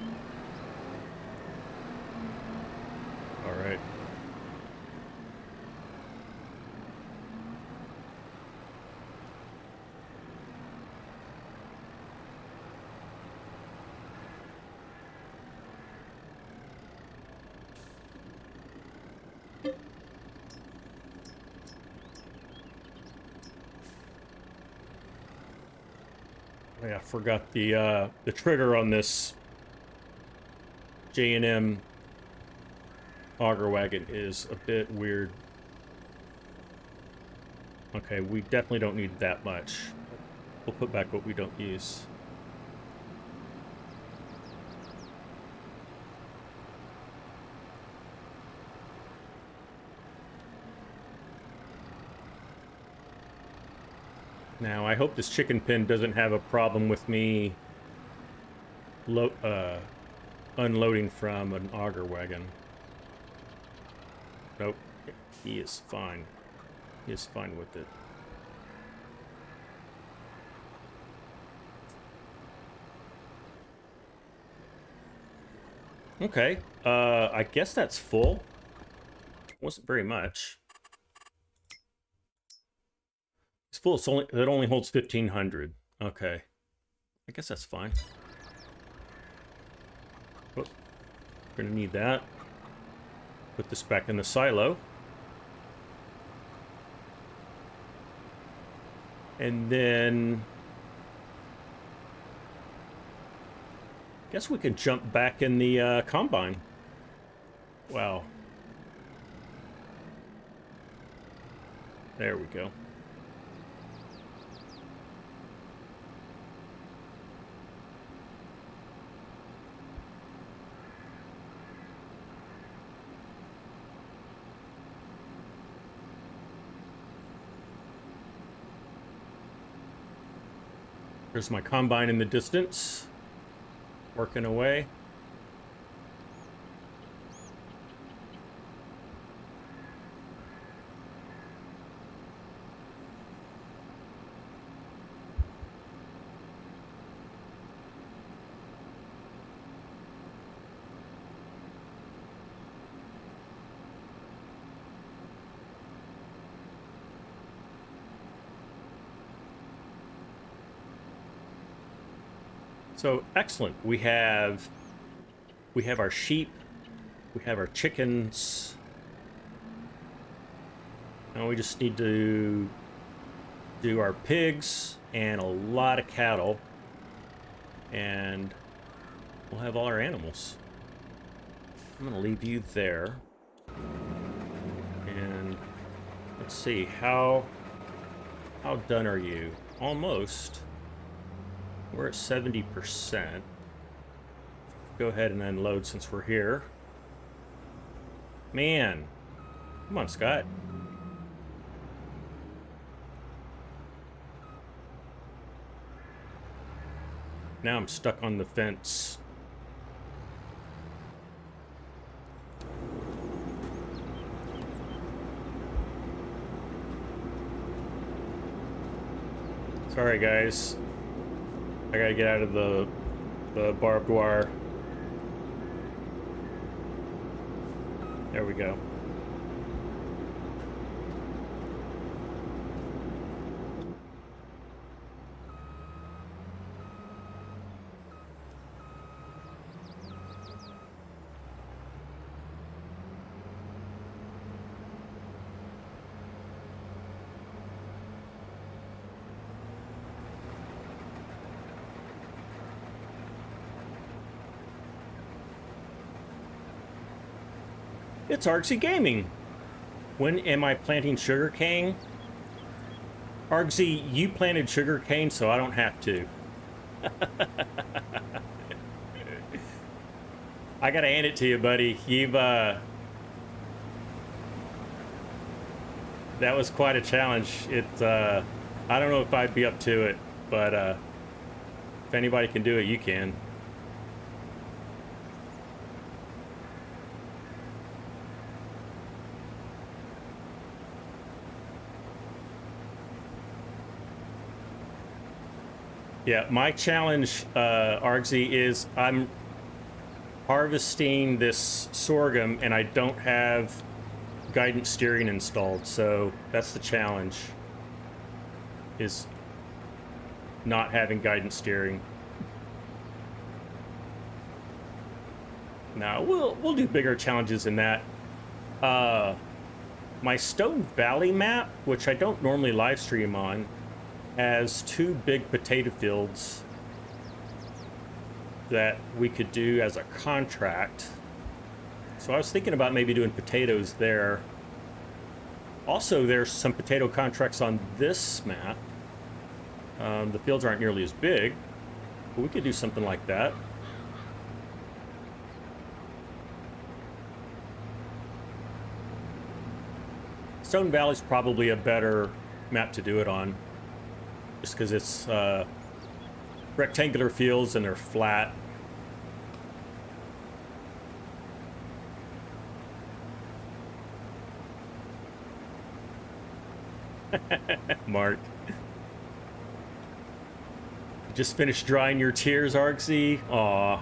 Alright. Oh, yeah, I forgot the trigger on this J&M auger wagon is a bit weird. Okay, we definitely don't need that much. We'll put back what we don't use. Now, I hope this chicken pen doesn't have a problem with me unloading from an auger wagon. Nope. He is fine. He is fine with it. Okay. I guess that's full. Wasn't very much. It's full. It only holds 1,500. Okay. I guess that's fine. Oh, we're gonna need that. Put this back in the silo. And then... guess we can jump back in the combine. Wow. There we go. There's my combine in the distance, working away. So excellent. We have our sheep, we have our chickens. Now we just need to do our pigs and a lot of cattle, and we'll have all our animals. I'm gonna leave you there, and let's see, how done are you? Almost. We're at 70%. Go ahead and unload since we're here. Man. Come on, Scott. Now I'm stuck on the fence. Sorry, guys. I gotta get out of the barbed wire. There we go. It's Argsy Gaming. When am I planting sugarcane? Argsy, you planted sugarcane, so I don't have to. I gotta hand it to you, buddy. You've, that was quite a challenge. I don't know if I'd be up to it, but, if anybody can do it, you can. Yeah, my challenge, Argsy, is I'm harvesting this sorghum and I don't have guidance steering installed, so that's the challenge, is not having guidance steering. Now we'll do bigger challenges than that. My Stone Valley map, which I don't normally live stream on, has 2 big potato fields that we could do as a contract. So I was thinking about maybe doing potatoes there. Also, there's some potato contracts on this map. The fields aren't nearly as big, but we could do something like that. Stone Valley's probably a better map to do it on, just because it's rectangular fields and they're flat. Mark. Just finished drying your tears, Argsy? Aw.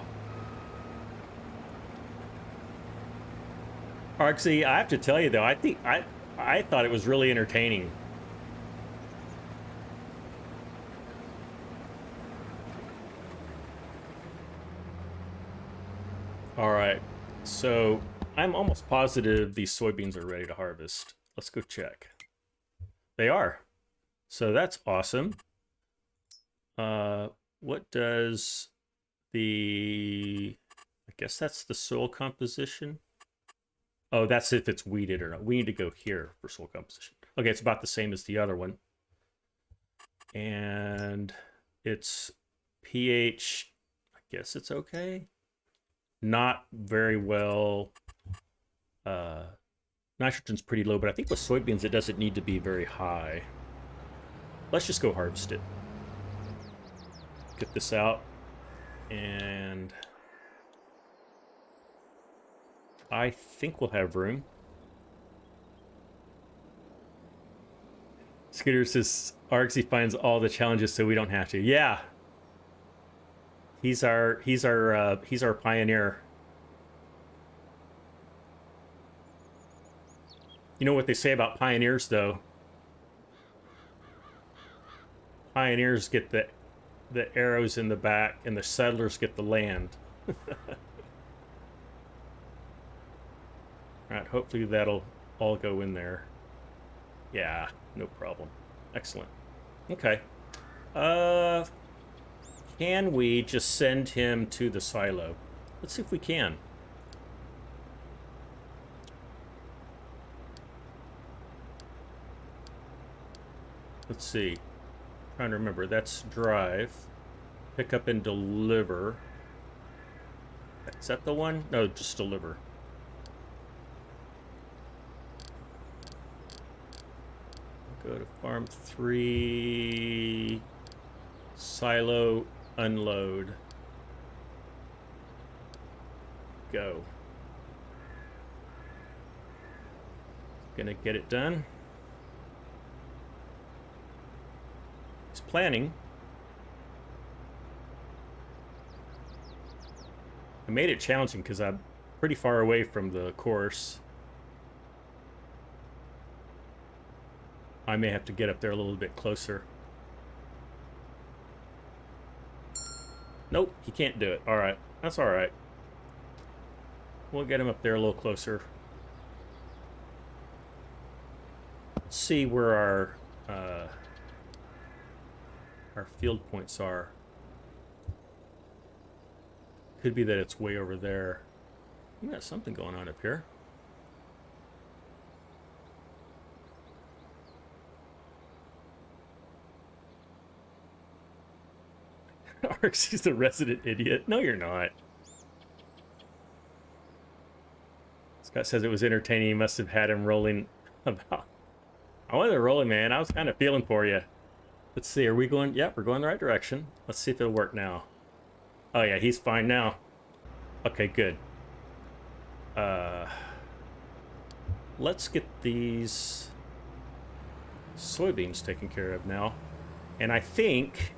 Argsy, I have to tell you though, I thought it was really entertaining. All right, so I'm almost positive these soybeans are ready to harvest. Let's go check. They are. So that's awesome. What does the... I guess that's the soil composition. Oh, that's if it's weeded or not. We need to go here for soil composition. Okay, it's about the same as the other one. And it's pH, I guess it's okay. Not very well. Nitrogen's pretty low, but I think with soybeans, it doesn't need to be very high. Let's just go harvest it. Get this out. And I think we'll have room. Scooter says Argsy finds all the challenges so we don't have to. Yeah. He's our pioneer. You know what they say about pioneers, though? Pioneers get the arrows in the back, and the settlers get the land. Alright, hopefully that'll all go in there. Yeah, no problem. Excellent. Okay. Can we just send him to the silo? Let's see if we can. Let's see. Trying to remember. That's drive. Pick up and deliver. Is that the one? No, just deliver. Go to farm 3. Silo unload, go. Gonna get it done. He's planning. I made it challenging because I'm pretty far away from the course. I may have to get up there a little bit closer. Nope, he can't do it. All right, that's all right. We'll get him up there a little closer. Let's see where our field points are. Could be that it's way over there. We got something going on up here. Arxie's the resident idiot. No, you're not. Scott says it was entertaining. You must have had him rolling about. I wasn't rolling, man. I was kind of feeling for you. Let's see. Are we going? Yep, we're going the right direction. Let's see if it'll work now. Oh, yeah, he's fine now. Okay, good. Let's get these soybeans taken care of now. And I think...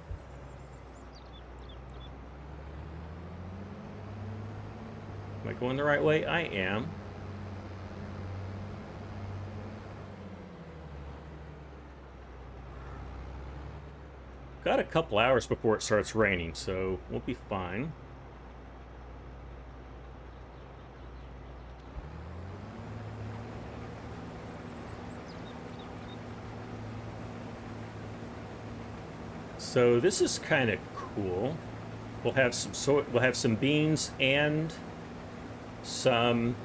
Am I going the right way? I am. Got a couple hours before it starts raining, so we'll be fine. So this is kind of cool. We'll have some beans and some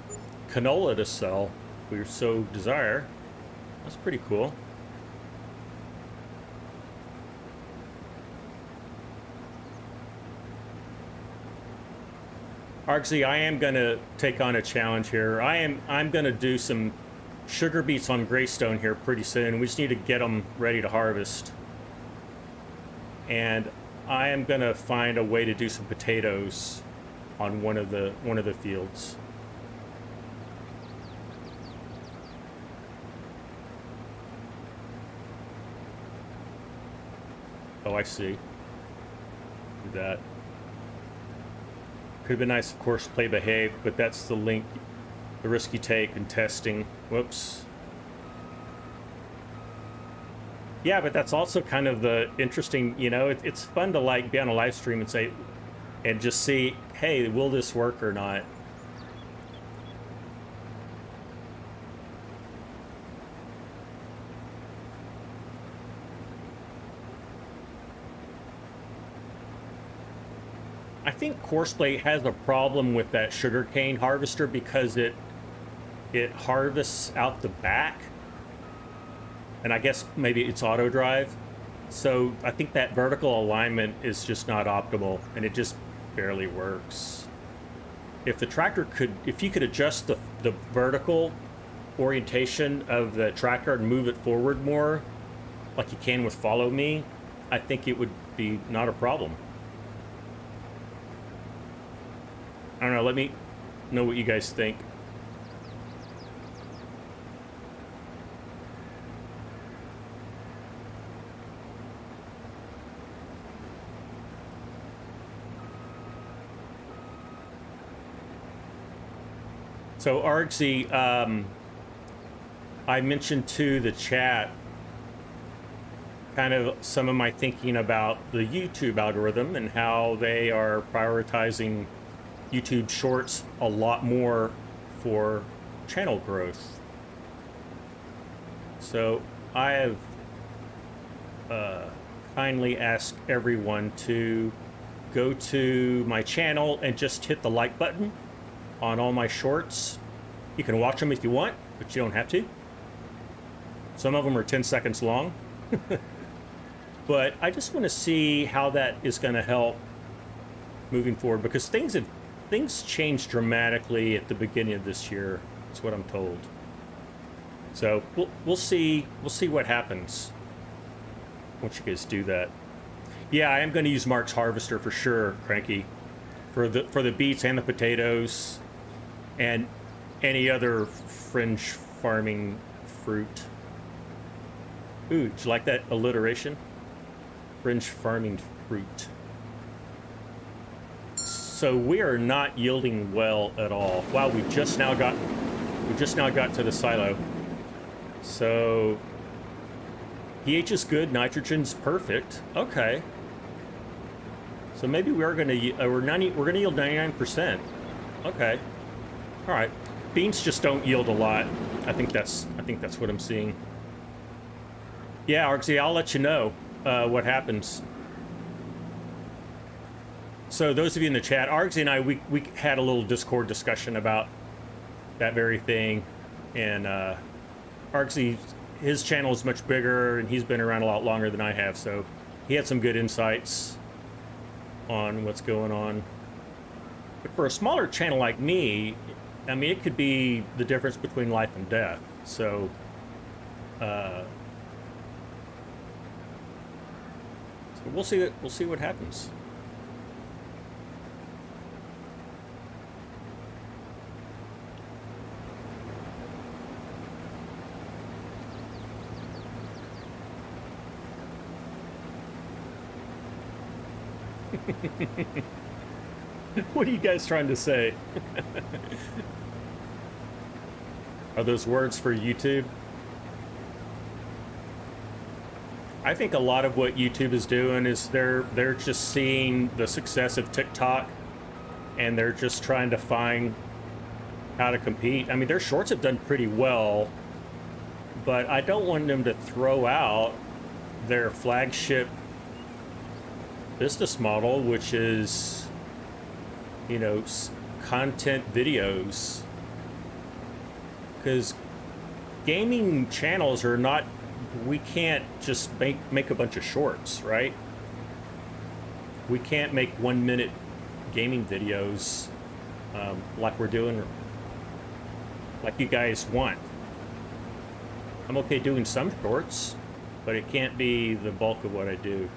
canola to sell if we so desire. That's pretty cool. Arxie, I am gonna take on a challenge here. I'm gonna do some sugar beets on Greystone here pretty soon. We just need to get them ready to harvest. And I am gonna find a way to do some potatoes on one of the fields. Oh, I see. Do that. Could have been nice, of course, play behave, but that's the link, the risk you take in testing. Whoops. Yeah, but that's also kind of the interesting, you know, it's fun to like be on a live stream and say, and just see, hey, will this work or not? I think Courseplay has a problem with that sugarcane harvester because it harvests out the back. And I guess maybe it's auto drive. So I think that vertical alignment is just not optimal, and it just barely works. If the tractor could, if you could adjust the vertical orientation of the tractor and move it forward more, like you can with Follow Me, I think it would be not a problem. I don't know, let me know what you guys think. So Argsy, I mentioned to the chat kind of some of my thinking about the YouTube algorithm and how they are prioritizing YouTube Shorts a lot more for channel growth. So I have kindly asked everyone to go to my channel and just hit the like button on all my shorts. You can watch them if you want, but you don't have to. Some of them are 10 seconds long. But I just want to see how that is going to help moving forward, because things changed dramatically at the beginning of this year. That's what I'm told. So we'll see what happens once you guys do that. Yeah, I am going to use Mark's harvester for sure, Cranky, for the beets and the potatoes, and any other fringe farming fruit. Ooh, did you like that alliteration? Fringe farming fruit. So we are not yielding well at all. Wow, we just now got to the silo. So pH is good, nitrogen's perfect. Okay. So maybe we are going to we're going to yield 99%. Okay. All right. Beans just don't yield a lot. I think that's what I'm seeing. Yeah, Argsy, I'll let you know what happens. So those of you in the chat, Argsy and I, we had a little Discord discussion about that very thing, and Argsy, his channel is much bigger, and he's been around a lot longer than I have, so he had some good insights on what's going on. But for a smaller channel like me, I mean, it could be the difference between life and death. So, so we'll see what happens. What are you guys trying to say? Are those words for YouTube? I think a lot of what YouTube is doing is they're just seeing the success of TikTok, and they're just trying to find how to compete. I mean, their shorts have done pretty well, but I don't want them to throw out their flagship business model, which is, you know, content videos. Because gaming channels are not, we can't just make a bunch of shorts, right? We can't make 1 minute gaming videos like we're doing, like you guys want. I'm okay doing some shorts, but it can't be the bulk of what I do.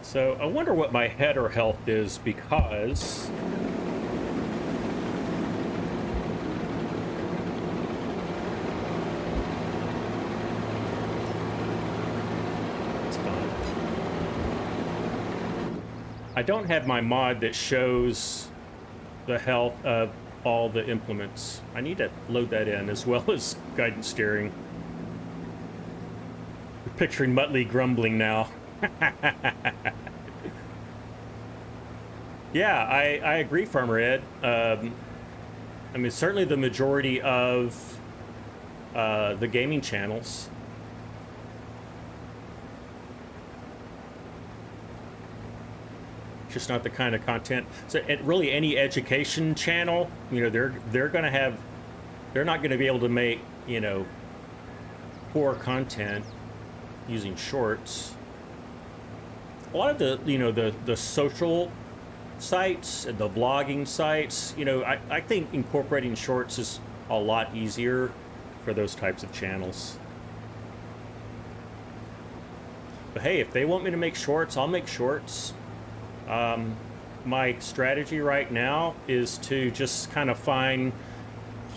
So I wonder what my header health is, because it's fine. I don't have my mod that shows the health of all the implements. I need to load that in, as well as guidance steering. You're picturing Muttley grumbling now. Yeah, I agree, Farmer Ed. I mean, certainly the majority of the gaming channels. Just not the kind of content. So, really, any education channel, you know, they're going to have, they're not going to be able to make, you know, poor content using shorts. A lot of the, you know, the social sites and the vlogging sites, you know, I think incorporating shorts is a lot easier for those types of channels. But hey, if they want me to make shorts, I'll make shorts. My strategy right now is to just kind of find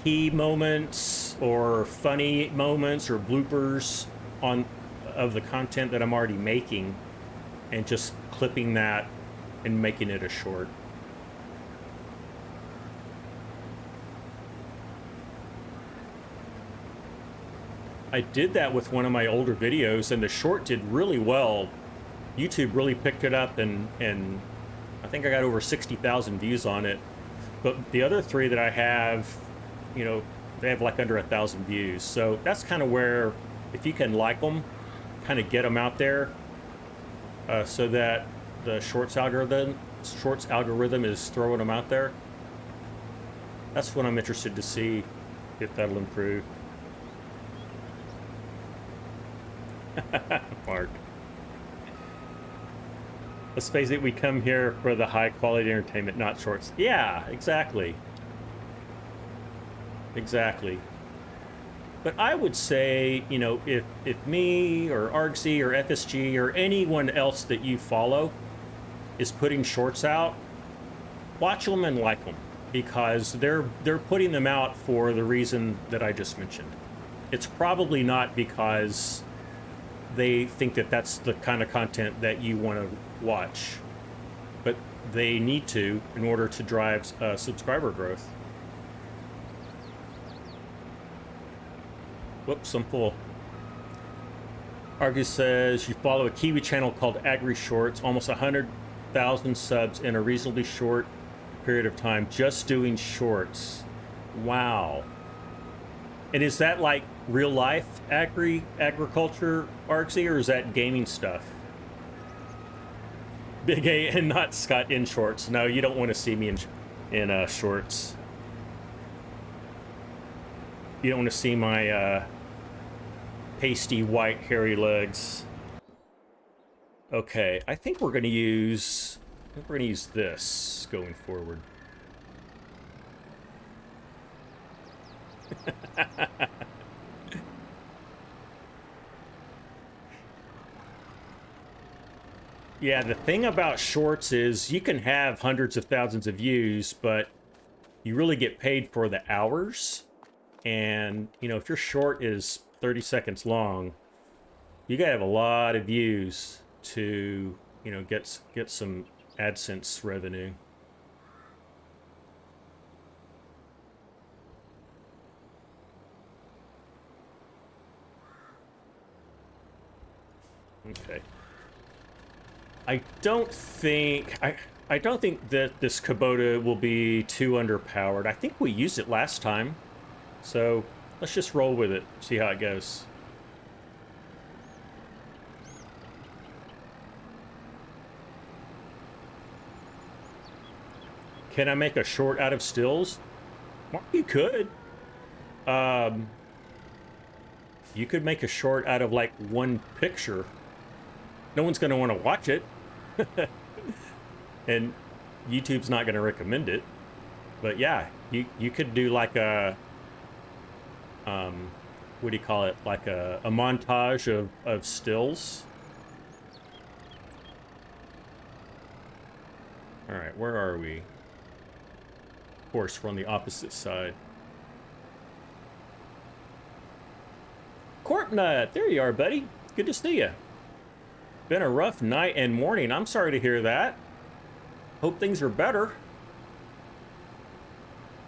key moments or funny moments or bloopers of the content that I'm already making, and just clipping that and making it a short. I did that with one of my older videos, and the short did really well. YouTube really picked it up, and I think I got over 60,000 views on it. But the other three that I have, you know, they have like under 1,000 views. So that's kind of where, if you can like them, kind of get them out there, so that the shorts algorithm is throwing them out there. That's what I'm interested to see, if that'll improve. Mark. Let's face it, we come here for the high quality entertainment, not shorts. Yeah, exactly. Exactly. But I would say, you know, if me or Argsy or FSG or anyone else that you follow is putting shorts out, watch them and like them, because they're putting them out for the reason that I just mentioned. It's probably not because they think that that's the kind of content that you want to watch, but they need to in order to drive subscriber growth. Whoops, I'm full. Argus says you follow a Kiwi channel called Agri Shorts, almost 100,000 subs in a reasonably short period of time, just doing shorts. Wow. And is that like real life agriculture, Argsy, or is that gaming stuff? Big A and not Scott in shorts. No, you don't want to see me in shorts. You don't want to see my pasty white hairy legs. Okay, I think we're gonna use this going forward. Yeah, the thing about shorts is you can have hundreds of thousands of views, but you really get paid for the hours. And, you know, if your short is 30 seconds long, you gotta have a lot of views to, you know, get some AdSense revenue. Okay. I don't think that this Kubota will be too underpowered. I think we used it last time. So let's just roll with it, see how it goes. Can I make a short out of stills? Well, you could. You could make a short out of like one picture. No one's going to want to watch it. And YouTube's not going to recommend it. But yeah, you could do like a what do you call it? Like a montage of stills. All right, where are we? Of course, we're on the opposite side. Corpnut, there you are, buddy. Good to see you. Been a rough night and morning. I'm sorry to hear that. Hope things are better.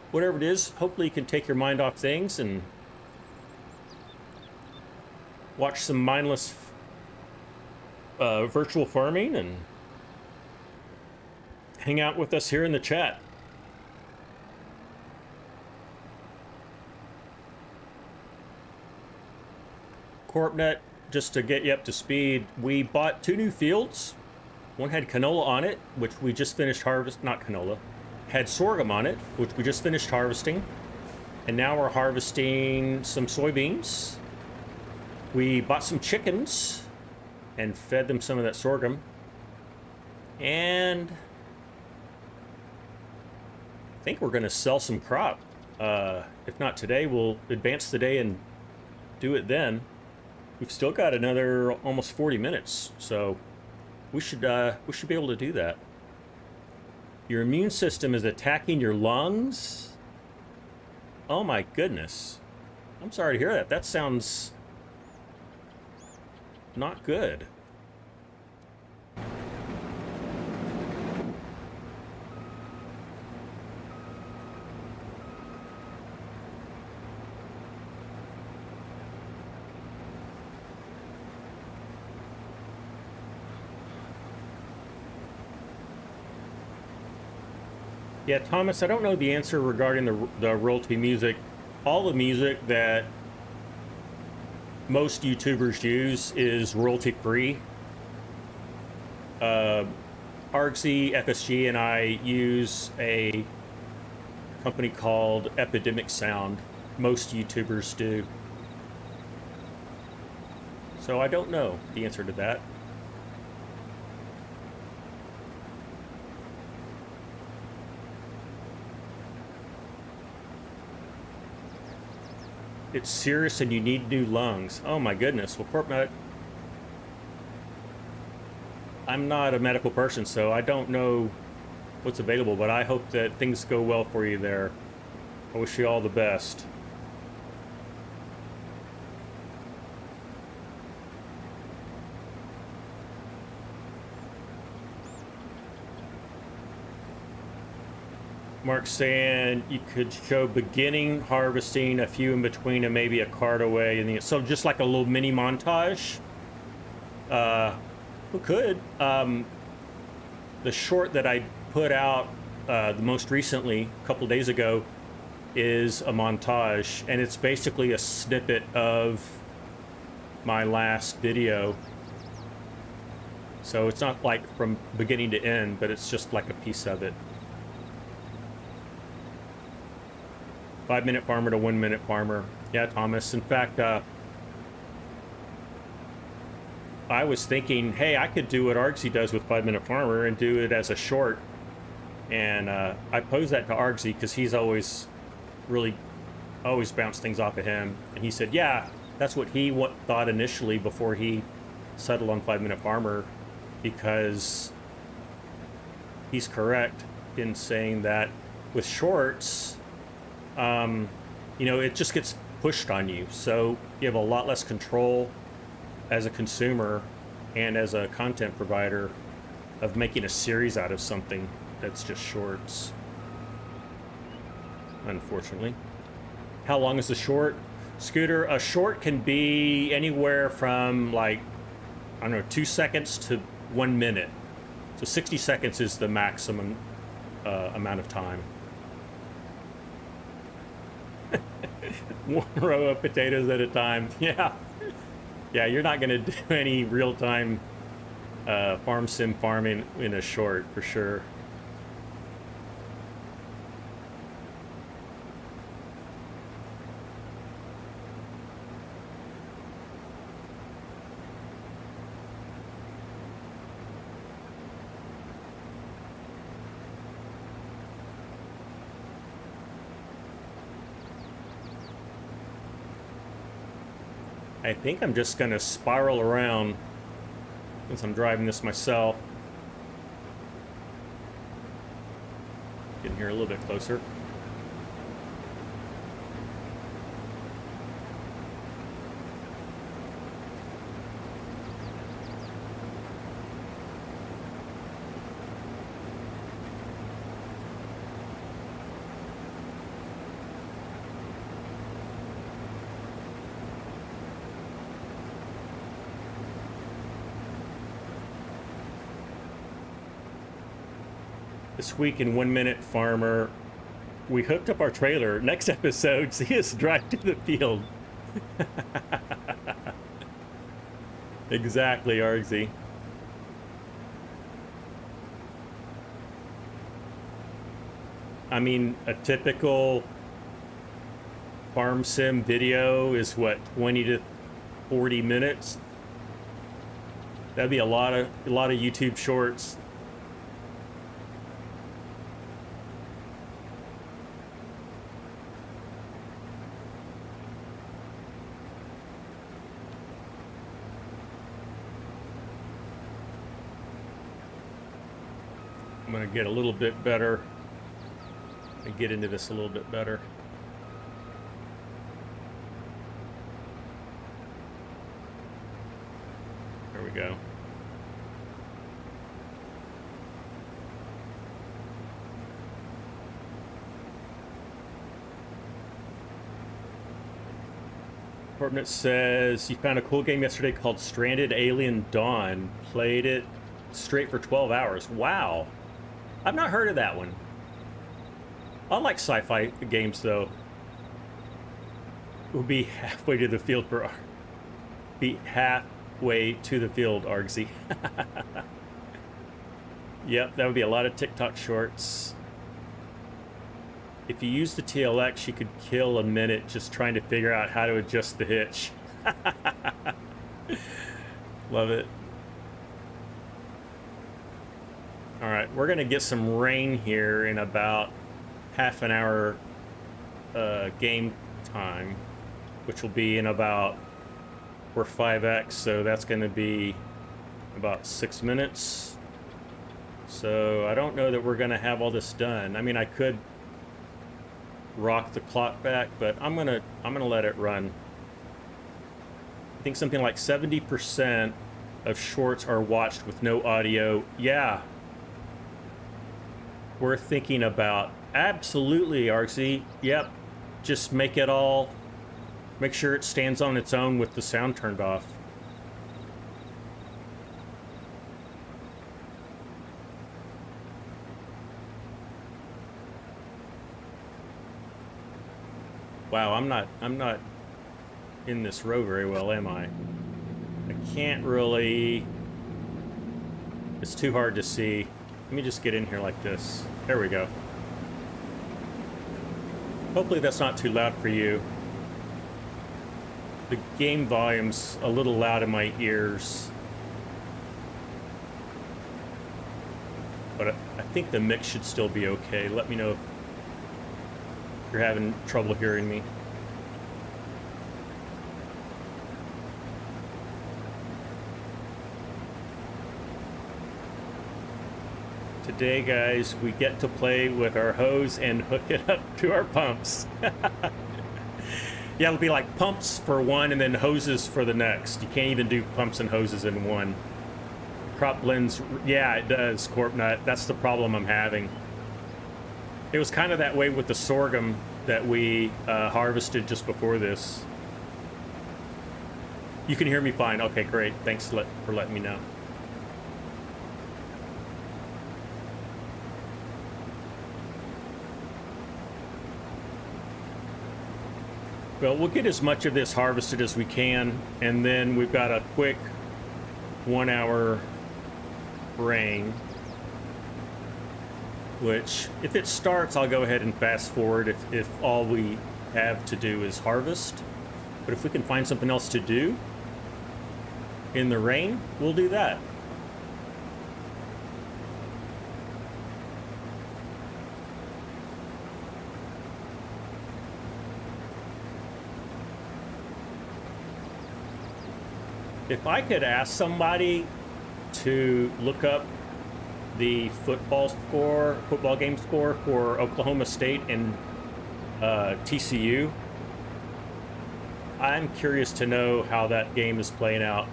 Whatever it is, hopefully you can take your mind off things and watch some mindless virtual farming and hang out with us here in the chat. Corpnet, just to get you up to speed, we bought 2 new fields. One had canola on it, which we just finished not canola, had sorghum on it, which we just finished harvesting. And now we're harvesting some soybeans. We bought some chickens and fed them some of that sorghum. And I think we're gonna sell some crop. If not today, we'll advance the day and do it then. We've still got another almost 40 minutes, so we should be able to do that. Your immune system is attacking your lungs? Oh my goodness. I'm sorry to hear that. That sounds not good. Yeah, Thomas, I don't know the answer regarding the royalty music. All the music that most YouTubers use is royalty free. Argsy, FSG, and I use a company called Epidemic Sound. Most YouTubers do. So I don't know the answer to that. It's serious and you need new lungs. Oh my goodness. Well, I'm not a medical person, so I don't know what's available, but I hope that things go well for you there. I wish you all the best. Mark's saying you could show beginning harvesting, a few in between, and maybe a cart away, and so just like a little mini montage. We could. The short that I put out the most recently, a couple days ago, is a montage, and it's basically a snippet of my last video. So it's not like from beginning to end, but it's just like a piece of it. 5-minute farmer to 1-minute farmer. Yeah, Thomas. In fact, I was thinking, hey, I could do what Argsy does with 5-minute farmer and do it as a short. And I posed that to Argsy because he's always bounced things off of him. And he said, yeah, that's what he thought initially before he settled on 5-minute farmer, because he's correct in saying that with shorts, you know, it just gets pushed on you. So you have a lot less control as a consumer and as a content provider of making a series out of something that's just shorts, unfortunately. How long is a short? Scooter, a short can be anywhere from, like, I don't know, 2 seconds to 1 minute. So 60 seconds is the maximum amount of time. 1 row of potatoes at a time. Yeah. Yeah, you're not going to do any real-time farm sim farming in a short, for sure. I think I'm just gonna spiral around since I'm driving this myself. Getting here a little bit closer. This week in 1-minute farmer, we hooked up our trailer. Next episode, see us drive to the field. Exactly, Argsy. I mean, a typical farm sim video is what, 20 to 40 minutes? That'd be a lot of YouTube shorts. I'm going to get a little bit better and get into this a little bit better. There we go. Fortnite says you found a cool game yesterday called Stranded Alien Dawn. Played it straight for 12 hours. Wow. I've not heard of that one. I like sci-fi games, though. We'll be halfway to the field for... Be halfway to the field, Argsy. Yep, that would be a lot of TikTok shorts. If you use the TLX, you could kill a minute just trying to figure out how to adjust the hitch. Love it. All right, we're gonna get some rain here in about half an hour game time, which will be in about, we're 5x, so that's gonna be about 6 minutes. So I don't know that we're gonna have all this done. I mean, I could rock the clock back, but I'm gonna let it run. I think something like 70% of shorts are watched with no audio. Yeah, we're thinking about, absolutely, Argsy. Yep, just make it all, make sure it stands on its own with the sound turned off. Wow, I'm not in this row very well, am I? I can't really, it's too hard to see. Let me just get in here like this. There we go. Hopefully that's not too loud for you. The game volume's a little loud in my ears. But I think the mix should still be okay. Let me know if you're having trouble hearing me. Today, guys, we get to play with our hose and hook it up to our pumps. Yeah, it'll be like pumps for one and then hoses for the next. You can't even do pumps and hoses in one. Crop blends, yeah, it does, Corp Nut. That's the problem I'm having. It was kind of that way with the sorghum that we harvested just before this. You can hear me fine. Okay, great. Thanks for letting me know. Well, we'll get as much of this harvested as we can, and then we've got a quick 1 hour rain, which, if it starts, I'll go ahead and fast forward if all we have to do is harvest. But if we can find something else to do in the rain, we'll do that. If I could ask somebody to look up the football game score for Oklahoma State and TCU, I'm curious to know how that game is playing out.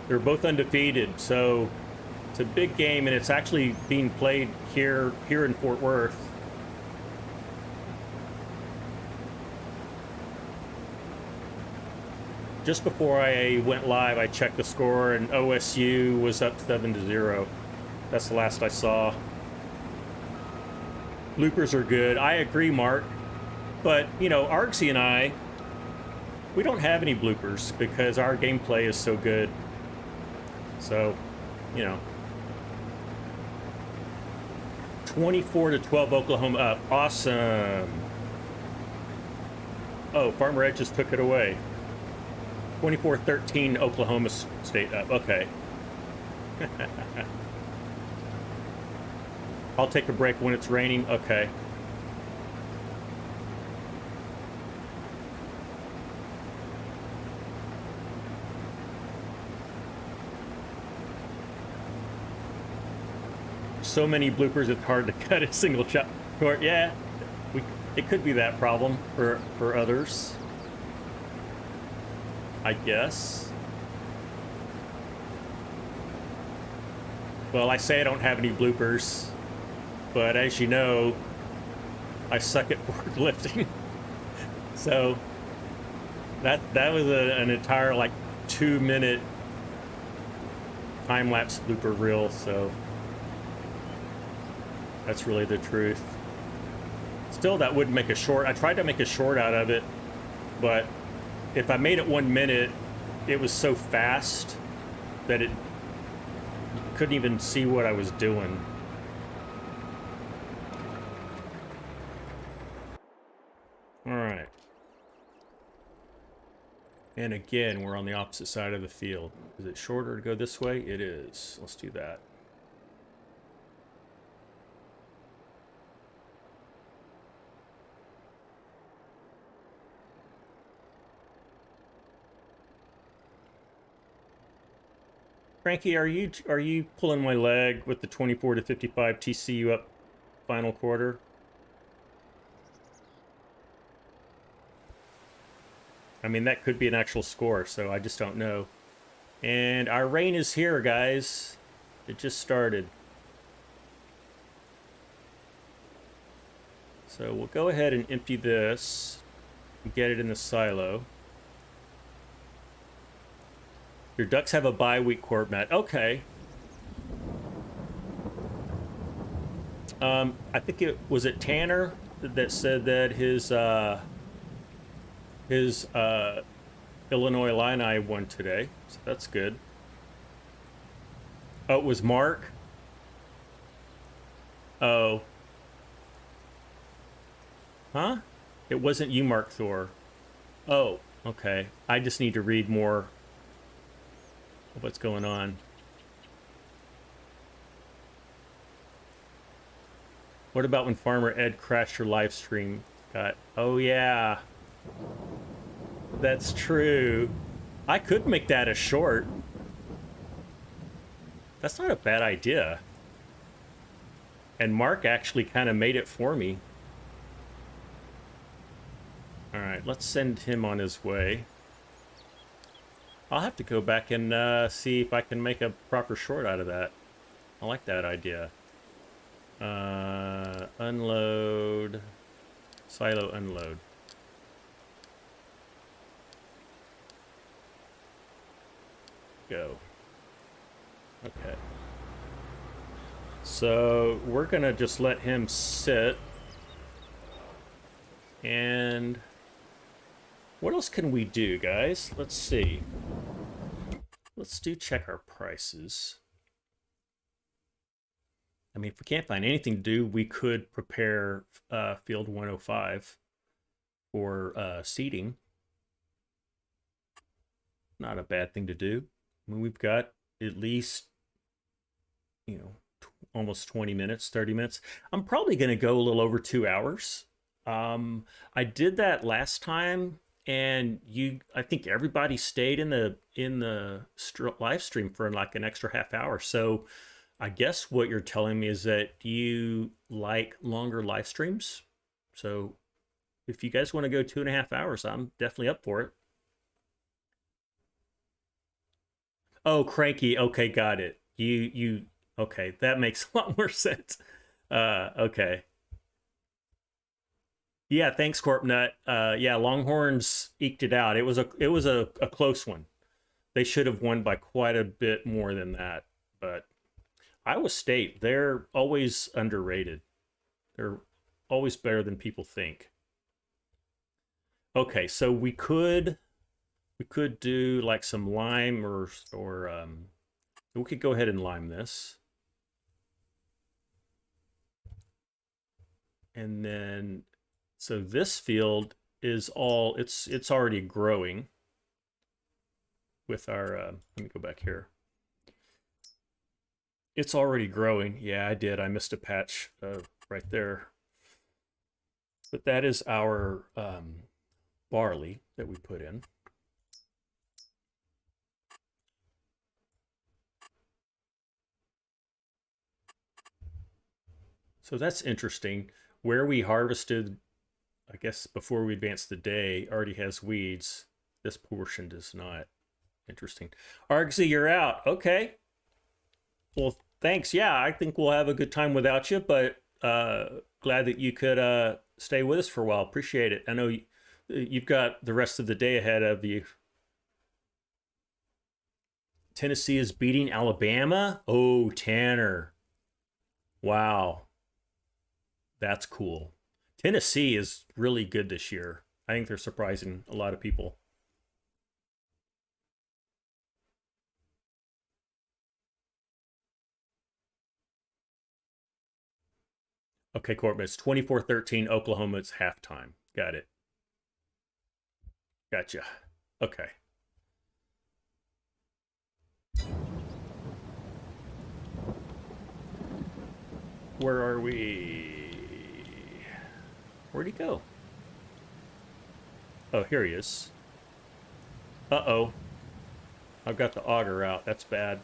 They're both undefeated, so it's a big game, and it's actually being played here in Fort Worth. Just before I went live, I checked the score, and OSU was up 7-0. That's the last I saw. Bloopers are good. I agree, Mark. But, you know, Argsy and I, we don't have any bloopers because our gameplay is so good. So, you know. 24-12 Oklahoma up. Awesome. Oh, Farmer Ed just took it away. 24-13 Oklahoma State up. Okay. I'll take a break when it's raining. Okay. So many bloopers, it's hard to cut a single shot short. Yeah, it could be that problem for others, I guess. Well, I say I don't have any bloopers, but as you know, I suck at forklifting. So that was an entire like 2-minute time-lapse blooper reel, so that's really the truth. Still, that would make a short. I tried to make a short out of it, but if I made it 1 minute, it was so fast that you couldn't even see what I was doing. And again, we're on the opposite side of the field. Is it shorter to go this way? It is. Let's do that. Frankie, are you pulling my leg with the 24 to 55 TCU up final quarter? I mean, that could be an actual score, so I just don't know. And our rain is here, guys. It just started. So we'll go ahead and empty this and get it in the silo. Your ducks have a bye week, Corbett. Okay. I think it was Tanner that said that his Illinois Illini won today, so that's good. Oh, it was Mark. Oh, huh? It wasn't you, Mark Thor. Oh, okay. I just need to read more of what's going on. What about when Farmer Ed crashed your live stream? Oh yeah, that's true. I could make that a short. That's not a bad idea. And Mark actually kind of made it for me. All right, let's send him on his way. I'll have to go back and see if I can make a proper short out of that. I like that idea. Unload. Silo unload. Go. Okay. So we're gonna just let him sit. And what else can we do, guys? Let's see. Let's check our prices. I mean, if we can't find anything to do, we could prepare field 105 for seeding. Not a bad thing to do. I mean, we've got at least, you know, almost 20 minutes, 30 minutes. I'm probably going to go a little over 2 hours. I did that last time, and I think everybody stayed in the live stream for like an extra half hour. So I guess what you're telling me is that you like longer live streams. So if you guys want to go 2.5 hours, I'm definitely up for it. Oh, cranky. Okay, got it. Okay, that makes a lot more sense. Okay. Yeah, thanks, Corpnut. Yeah, Longhorns eked it out. It was a close one. They should have won by quite a bit more than that. But Iowa State, they're always underrated. They're always better than people think. Okay, so we could do like some lime or we could go ahead and lime this. And then so this field is all it's already growing with our let me go back here. It's already growing. Yeah, I did. I missed a patch right there. But that is our barley that we put in. So that's interesting. Where we harvested, I guess before we advanced the day, already has weeds. This portion does not. Interesting. Argsy, you're out. Okay. Well, thanks. Yeah, I think we'll have a good time without you, but glad that you could stay with us for a while. Appreciate it. I know you've got the rest of the day ahead of you. Tennessee is beating Alabama. Oh, Tanner. Wow. That's cool. Tennessee is really good this year. I think they're surprising a lot of people. Okay, Corbin, it's 24-13 Oklahoma. It's halftime. Got it. Gotcha. Okay. Where are we? Where'd he go? Oh, here he is. Uh-oh. I've got the auger out. That's bad.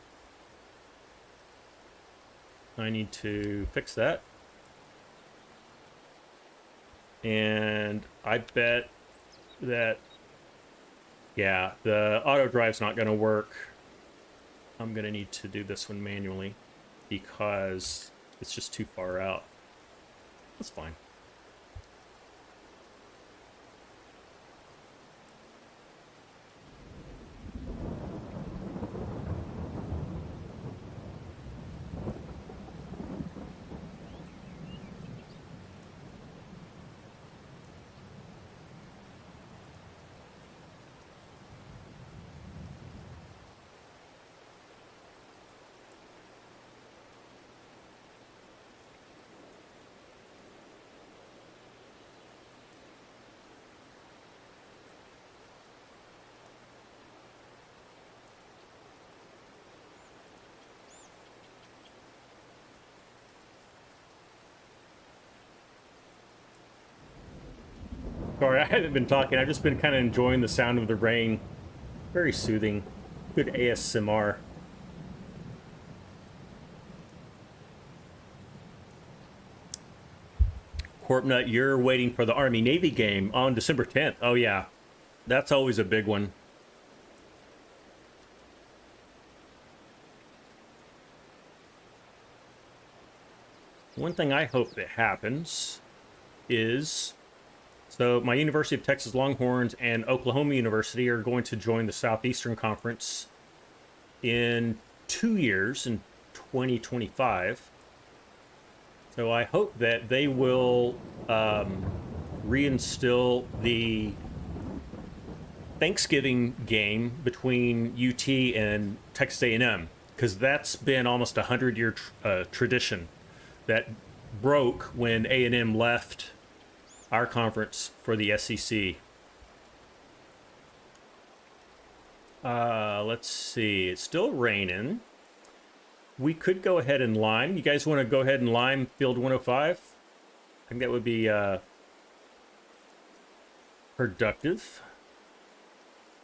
I need to fix that. And I bet that, yeah, the auto drive's not going to work. I'm going to need to do this one manually because it's just too far out. That's fine. Sorry, I haven't been talking. I've just been kind of enjoying the sound of the rain. Very soothing. Good ASMR. Corpnut, you're waiting for the Army-Navy game on December 10th. Oh, yeah. That's always a big one. One thing I hope that happens is... So my University of Texas Longhorns and Oklahoma University are going to join the Southeastern Conference in 2 years, in 2025. So I hope that they will reinstill the Thanksgiving game between UT and Texas A&M, because that's been almost a 100-year tradition that broke when A&M left our conference for the SEC. Let's see. It's still raining. We could go ahead and lime. You guys want to go ahead and lime field 105? I think that would be productive.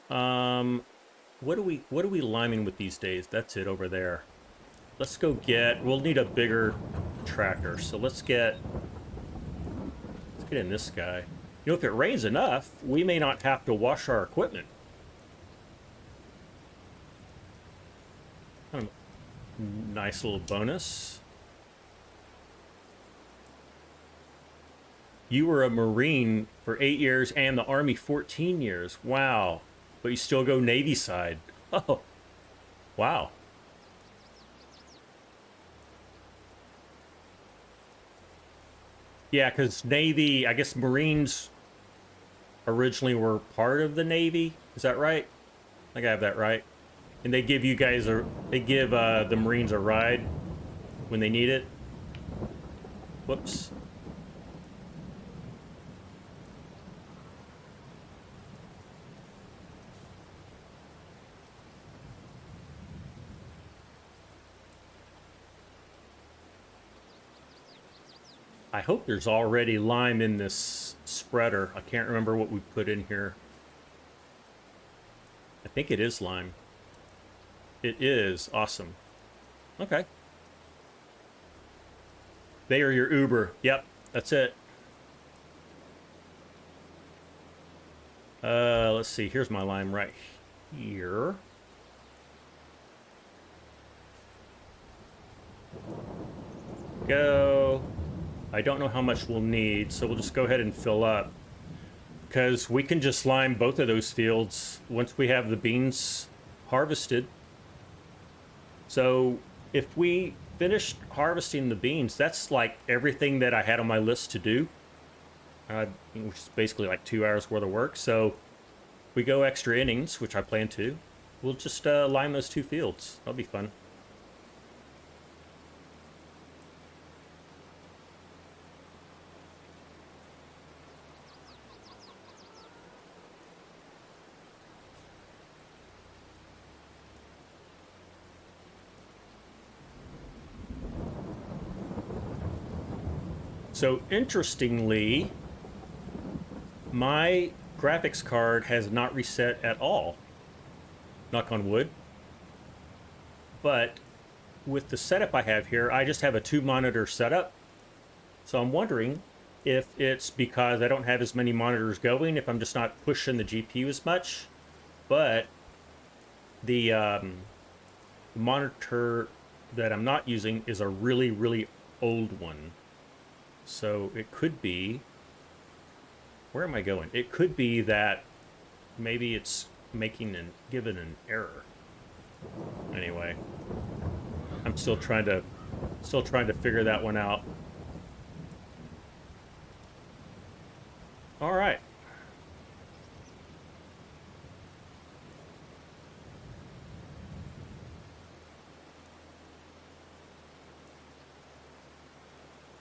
What are we liming with these days? That's it over there. Let's go get. We'll need a bigger tractor. So let's get in this guy. You know, if it rains enough, we may not have to wash our equipment. Kind of a nice little bonus. You were a Marine for 8 years and the Army 14 years. Wow. But you still go Navy side. Oh, wow. Yeah, because Navy, I guess Marines originally were part of the Navy. Is that right? I think I have that right. And they give you guys they give the Marines a ride when they need it. Whoops. I hope there's already lime in this spreader. I can't remember what we put in here. I think it is lime. It is. Awesome. Okay. They are your Uber. Yep, that's it. Let's see. Here's my lime right here. Go. I don't know how much we'll need, so we'll just go ahead and fill up. Because we can just lime both of those fields once we have the beans harvested. So if we finish harvesting the beans, that's like everything that I had on my list to do. Which is basically like 2 hours worth of work. So if we go extra innings, which I plan to, we'll just lime those two fields. That'll be fun. So interestingly, my graphics card has not reset at all. Knock on wood. But with the setup I have here, I just have a 2-monitor setup. So I'm wondering if it's because I don't have as many monitors going, if I'm just not pushing the GPU as much. But the monitor that I'm not using is a really, really old one. So it could be... Where am I going? It could be that maybe it's giving an error. Anyway, I'm still trying to figure that one out. All right.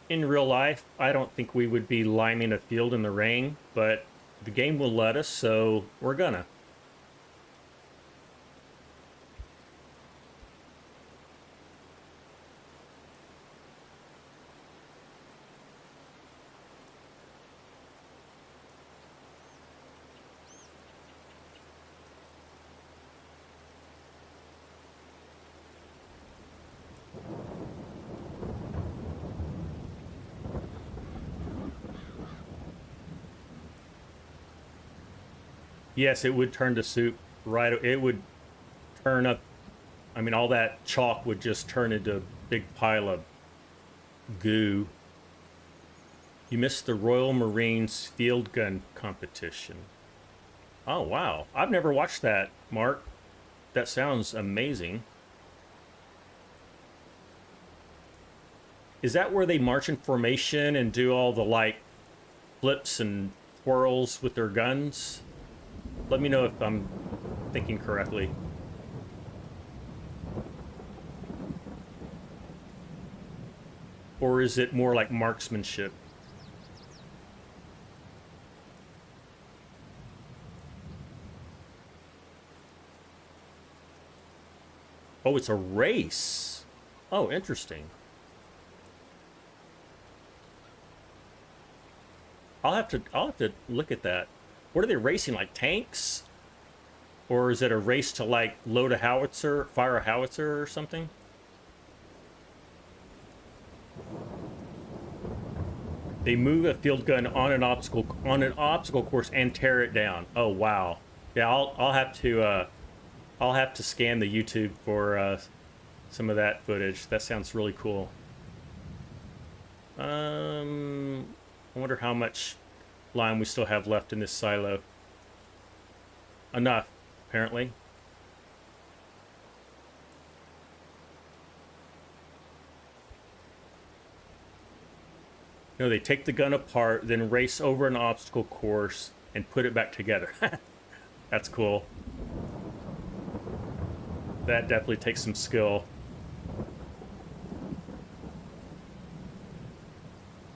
In real life, I don't think we would be liming a field in the rain, but the game will let us, so we're gonna. Yes, it would turn to soup right. It would turn up. I mean, all that chalk would just turn into a big pile of goo. You missed the Royal Marines field gun competition. Oh, wow. I've never watched that, Mark. That sounds amazing. Is that where they march in formation and do all the, like, flips and twirls with their guns? Let me know if I'm thinking correctly. Or is it more like marksmanship? Oh, it's a race. Oh, interesting. I'll have to look at that. What are they racing, like tanks? Or is it a race to like load a howitzer, fire a howitzer or something? They move a field gun on an obstacle course and tear it down. Oh wow. Yeah, I'll have to scan the YouTube for some of that footage. That sounds really cool. I wonder how much lime we still have left in this silo. Enough, apparently. No, they take the gun apart, then race over an obstacle course and put it back together. That's cool. That definitely takes some skill.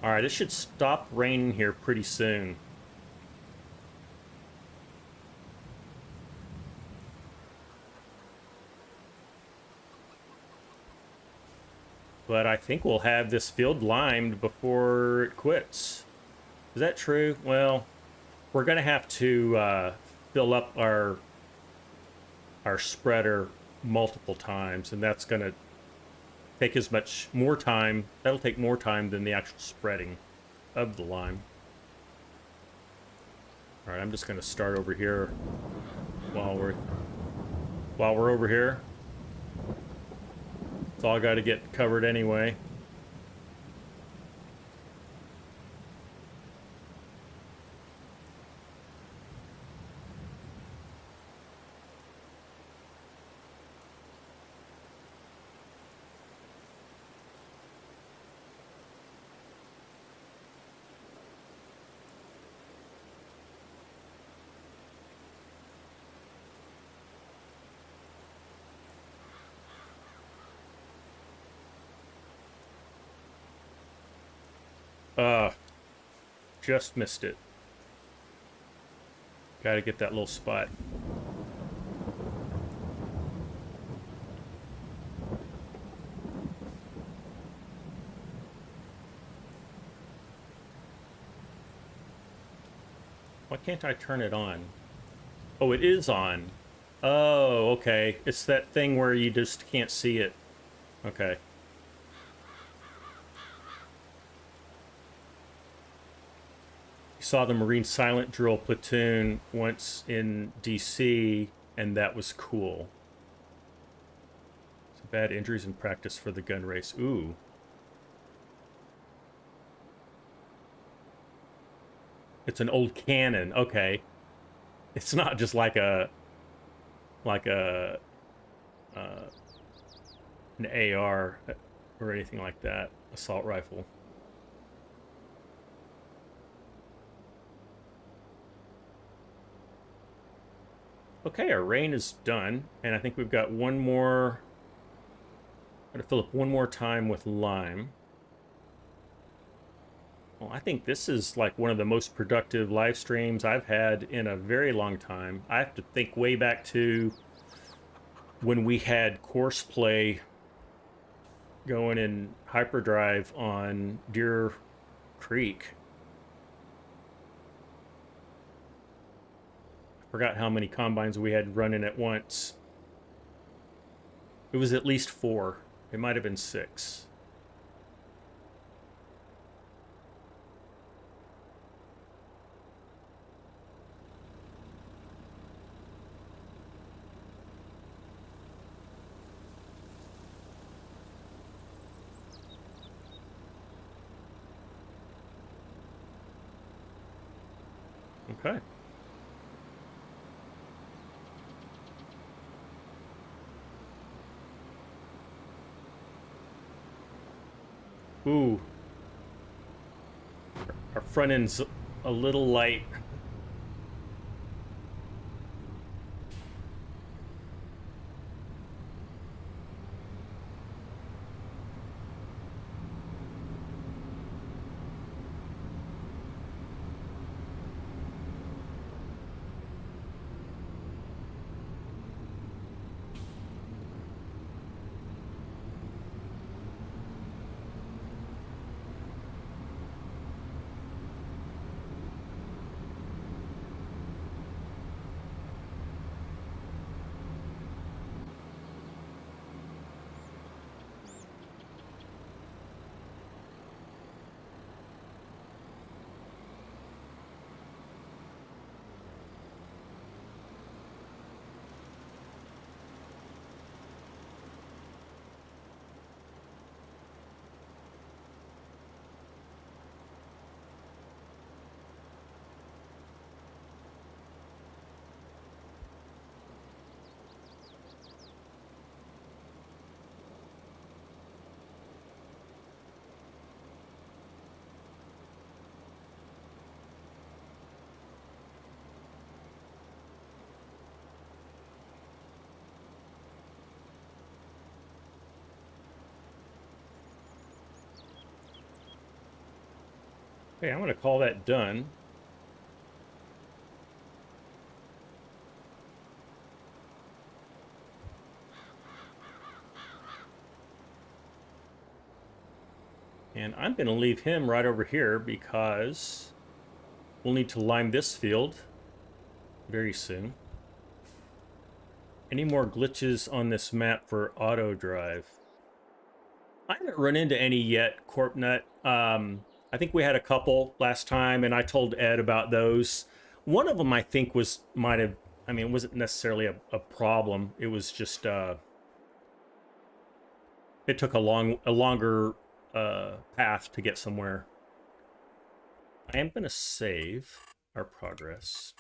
Alright, it should stop raining here pretty soon. But I think we'll have this field limed before it quits. Is that true? Well, we're going to have to fill up our spreader multiple times, and that's going to take as much more time. That'll take more time than the actual spreading of the lime. All right, I'm just going to start over here while we're over here. It's all got to get covered anyway. Just missed it. Got to get that little spot. Why can't I turn it on? Oh, it is on. Oh, okay. It's that thing where you just can't see it. Okay. Saw the Marine Silent Drill platoon once in DC, and that was cool. So bad injuries in practice for the gun race. Ooh. It's an old cannon. Okay. It's not just like a uh, an AR or anything like that. Assault rifle. Okay, our rain is done, and I think we've got one more. I'm gonna fill up one more time with lime. Well, I think this is like one of the most productive live streams I've had in a very long time. I have to think way back to when we had course play going in hyperdrive on Deer Creek. I forgot how many combines we had running at once. It was at least 4. It might have been 6. Okay. Ooh. Our front end's a little light. Okay, I'm gonna call that done. And I'm gonna leave him right over here because we'll need to lime this field very soon. Any more glitches on this map for auto drive? I haven't run into any yet, Corpnut. I think we had a couple last time, and I told Ed about those. One of them I think might have. I mean, it wasn't necessarily a problem. It was just it took a longer path to get somewhere. I am gonna save our progress.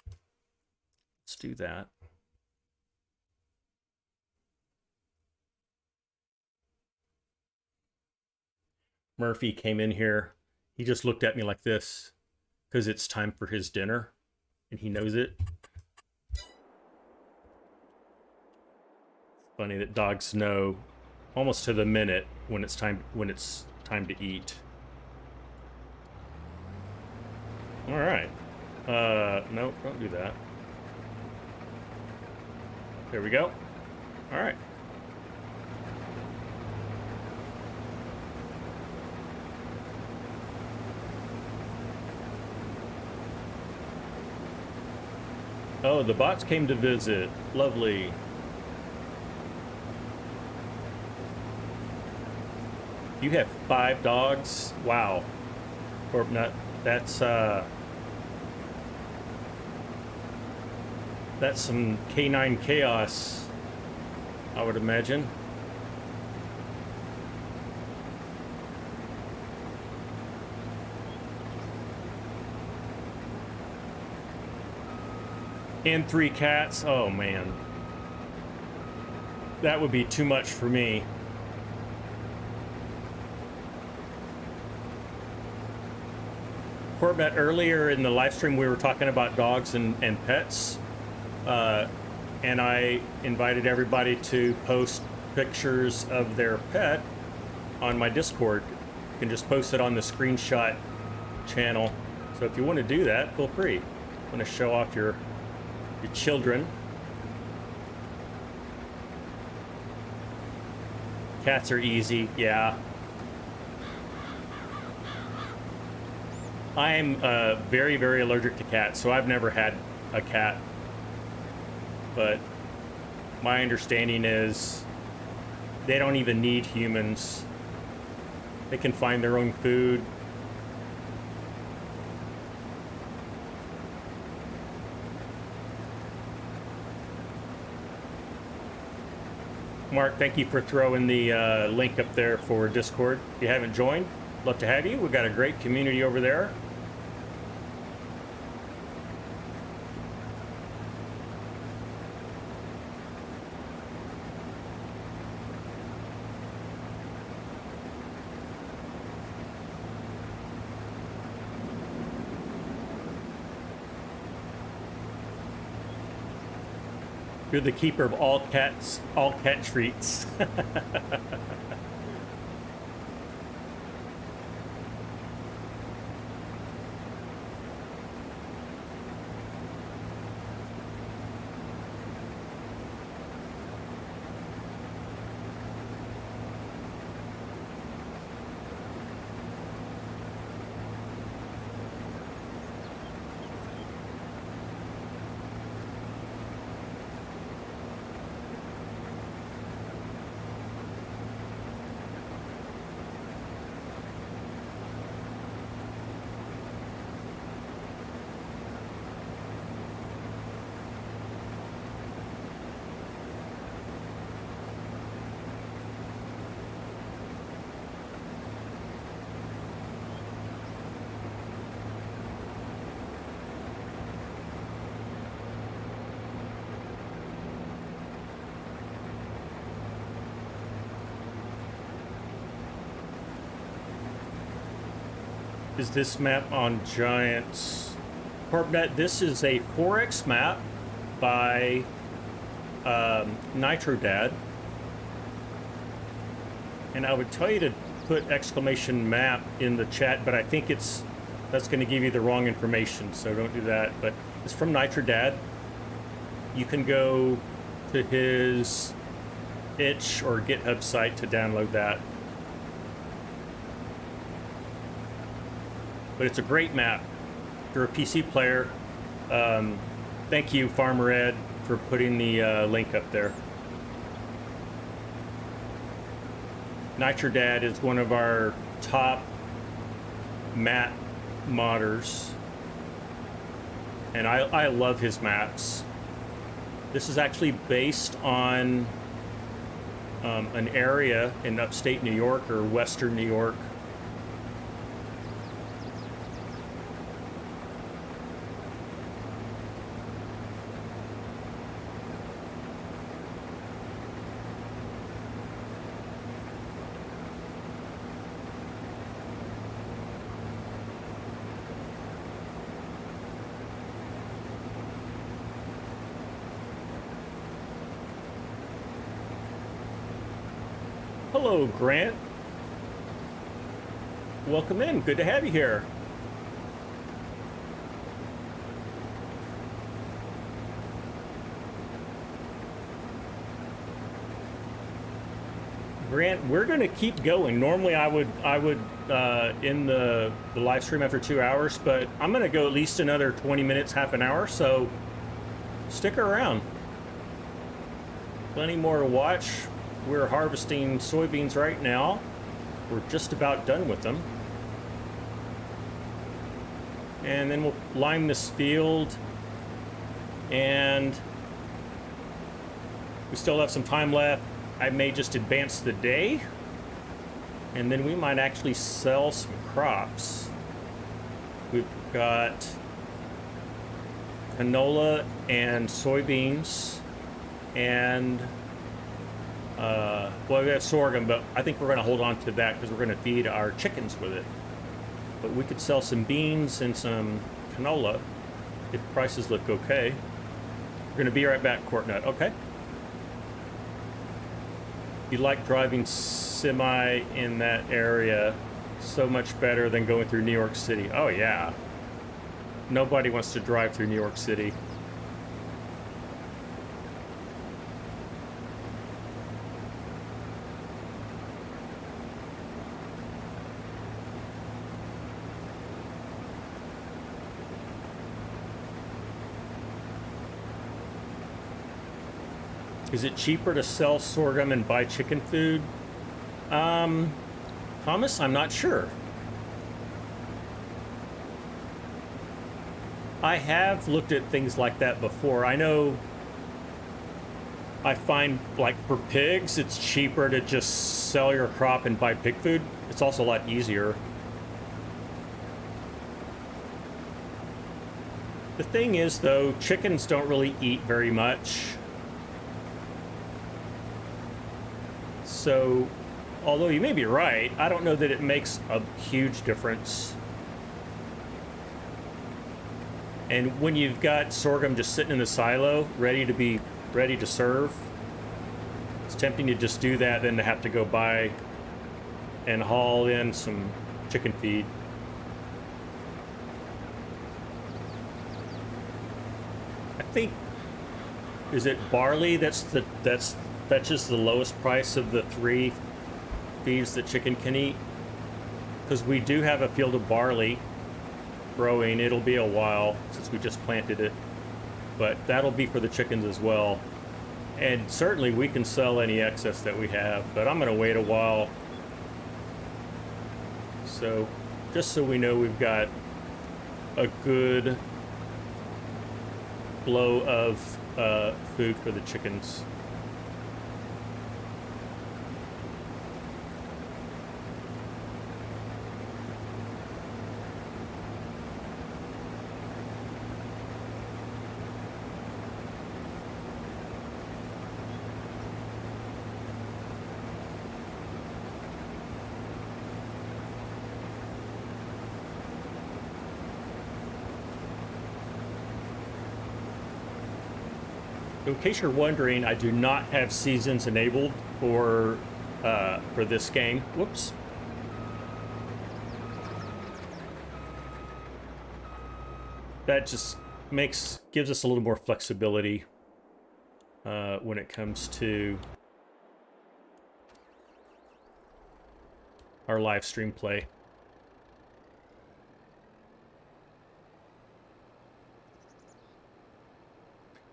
Let's do that. Murphy came in here. He just looked at me like this because it's time for his dinner and he knows it. Funny that dogs know almost to the minute when it's time to eat. All right. No, don't do that. There we go. All right. Oh, the bots came to visit. Lovely. You have 5 dogs? Wow. Corp Nut, that's some canine chaos, I would imagine. And 3 cats. Oh man, that would be too much for me. Corbett, earlier in the live stream we were talking about dogs and pets, and I invited everybody to post pictures of their pet on my Discord. You can just post it on the screenshot channel. So if you want to do that, feel free. Want to show off your children. Cats are easy, yeah. I'm very, very allergic to cats, so I've never had a cat. But my understanding is they don't even need humans. They can find their own food. Mark, thank you for throwing the link up there for Discord. If you haven't joined, love to have you. We've got a great community over there. You're the keeper of all cats, all cat treats. Is this map on Giants? Corpnet, this is a 4X map by NitroDad. And I would tell you to put exclamation map in the chat, but I think that's going to give you the wrong information, so don't do that. But it's from NitroDad. You can go to his itch or GitHub site to download that. But it's a great map. If you're a PC player, thank you, Farmer Ed, for putting the link up there. NitroDad is one of our top map modders, and I love his maps. This is actually based on an area in upstate New York or western New York. Hello, Grant. Welcome in. Good to have you here. Grant, we're going to keep going. Normally, I would end the live stream after 2 hours, but I'm going to go at least another 20 minutes, half an hour. So stick around. Plenty more to watch. We're harvesting soybeans right now. We're just about done with them. And then we'll lime this field. And we still have some time left. I may just advance the day. And then we might actually sell some crops. We've got canola and soybeans. And, well, we have sorghum, but I think we're going to hold on to that because we're going to feed our chickens with it. But we could sell some beans and some canola if prices look okay. We're going to be right back, Courtnut. Okay. You like driving semi in that area so much better than going through New York City. Oh, yeah. Nobody wants to drive through New York City. Is it cheaper to sell sorghum and buy chicken food? Thomas, I'm not sure. I have looked at things like that before. I know I find, like, for pigs, it's cheaper to just sell your crop and buy pig food. It's also a lot easier. The thing is, though, chickens don't really eat very much. So, although you may be right, I don't know that it makes a huge difference. And when you've got sorghum just sitting in the silo, ready to serve, it's tempting to just do that than to have to go buy and haul in some chicken feed. I think, is it barley that's fetches the lowest price of the 3 feeds that chicken can eat? Because we do have a field of barley growing. It'll be a while since we just planted it, but that'll be for the chickens as well. And certainly we can sell any excess that we have, but I'm going to wait a while. So just so we know we've got a good flow of food for the chickens. In case you're wondering, I do not have seasons enabled for this game. Whoops. That just gives us a little more flexibility when it comes to our live stream play.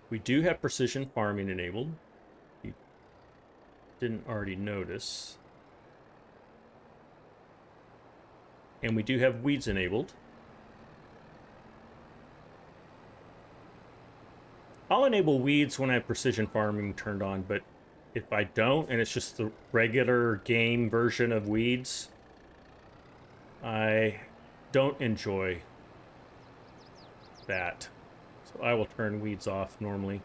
We do have precision farming enabled. You didn't already notice. And we do have weeds enabled. I'll enable weeds when I have precision farming turned on, but if I don't, and it's just the regular game version of weeds, I don't enjoy that. So I will turn weeds off normally.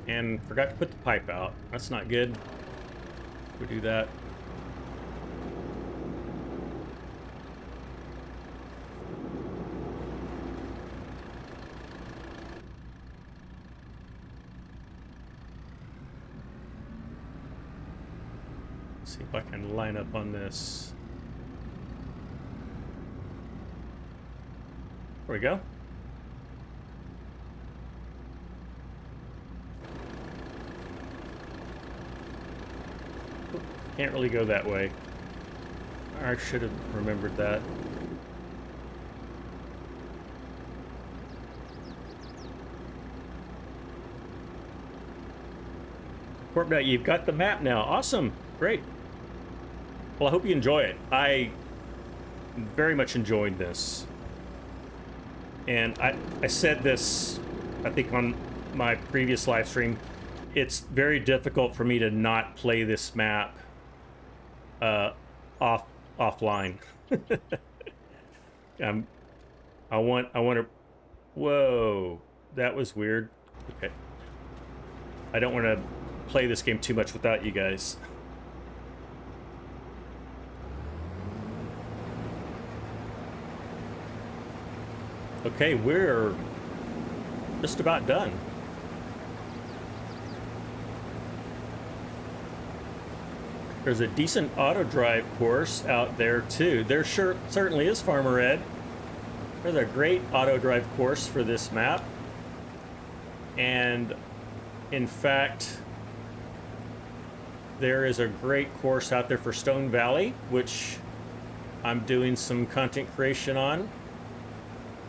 And forgot to put the pipe out. That's not good. We do that. See if I can line up on this. There we go. Can't really go that way. I should have remembered that. Corpnet, you've got the map now. Awesome. Great. Well, I hope you enjoy it. I very much enjoyed this. And I said this, I think, on my previous live stream. It's very difficult for me to not play this map offline. I want to. Whoa, that was weird. Okay, I don't want to play this game too much without you guys. Okay, we're just about done. There's a decent auto drive course out there too. There certainly is, Farmer Ed. There's a great auto drive course for this map. And in fact, there is a great course out there for Stone Valley, which I'm doing some content creation on.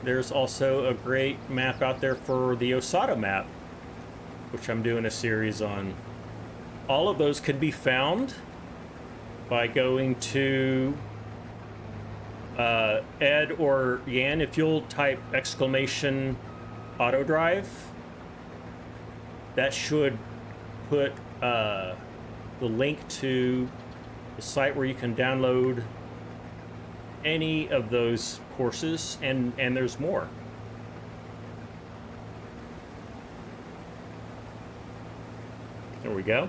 There's also a great map out there for the Osada map, which I'm doing a series on. All of those can be found by going to Ed or Yan. If you'll type exclamation auto drive, that should put the link to the site where you can download any of those courses, and there's more. There we go.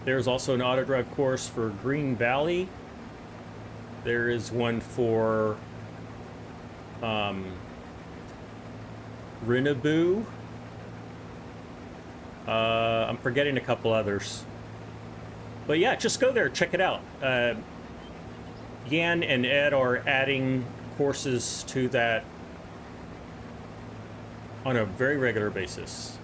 There's also an auto drive course for Green Valley. There is one for Rinaboo. I'm forgetting a couple others. But yeah, just go there, check it out. Yan and Ed are adding courses to that on a very regular basis.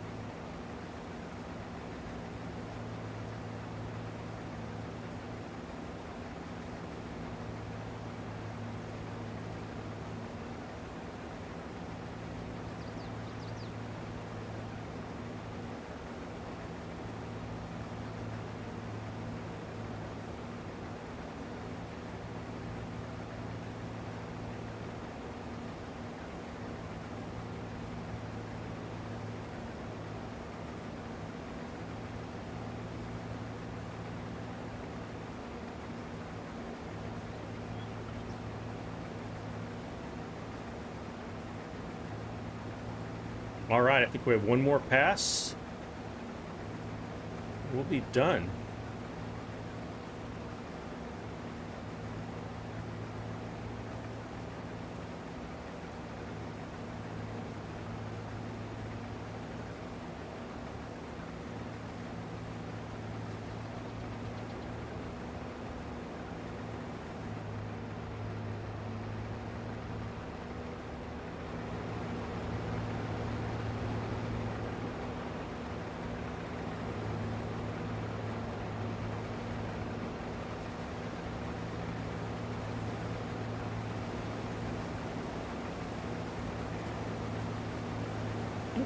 All right, I think we have one more pass. We'll be done.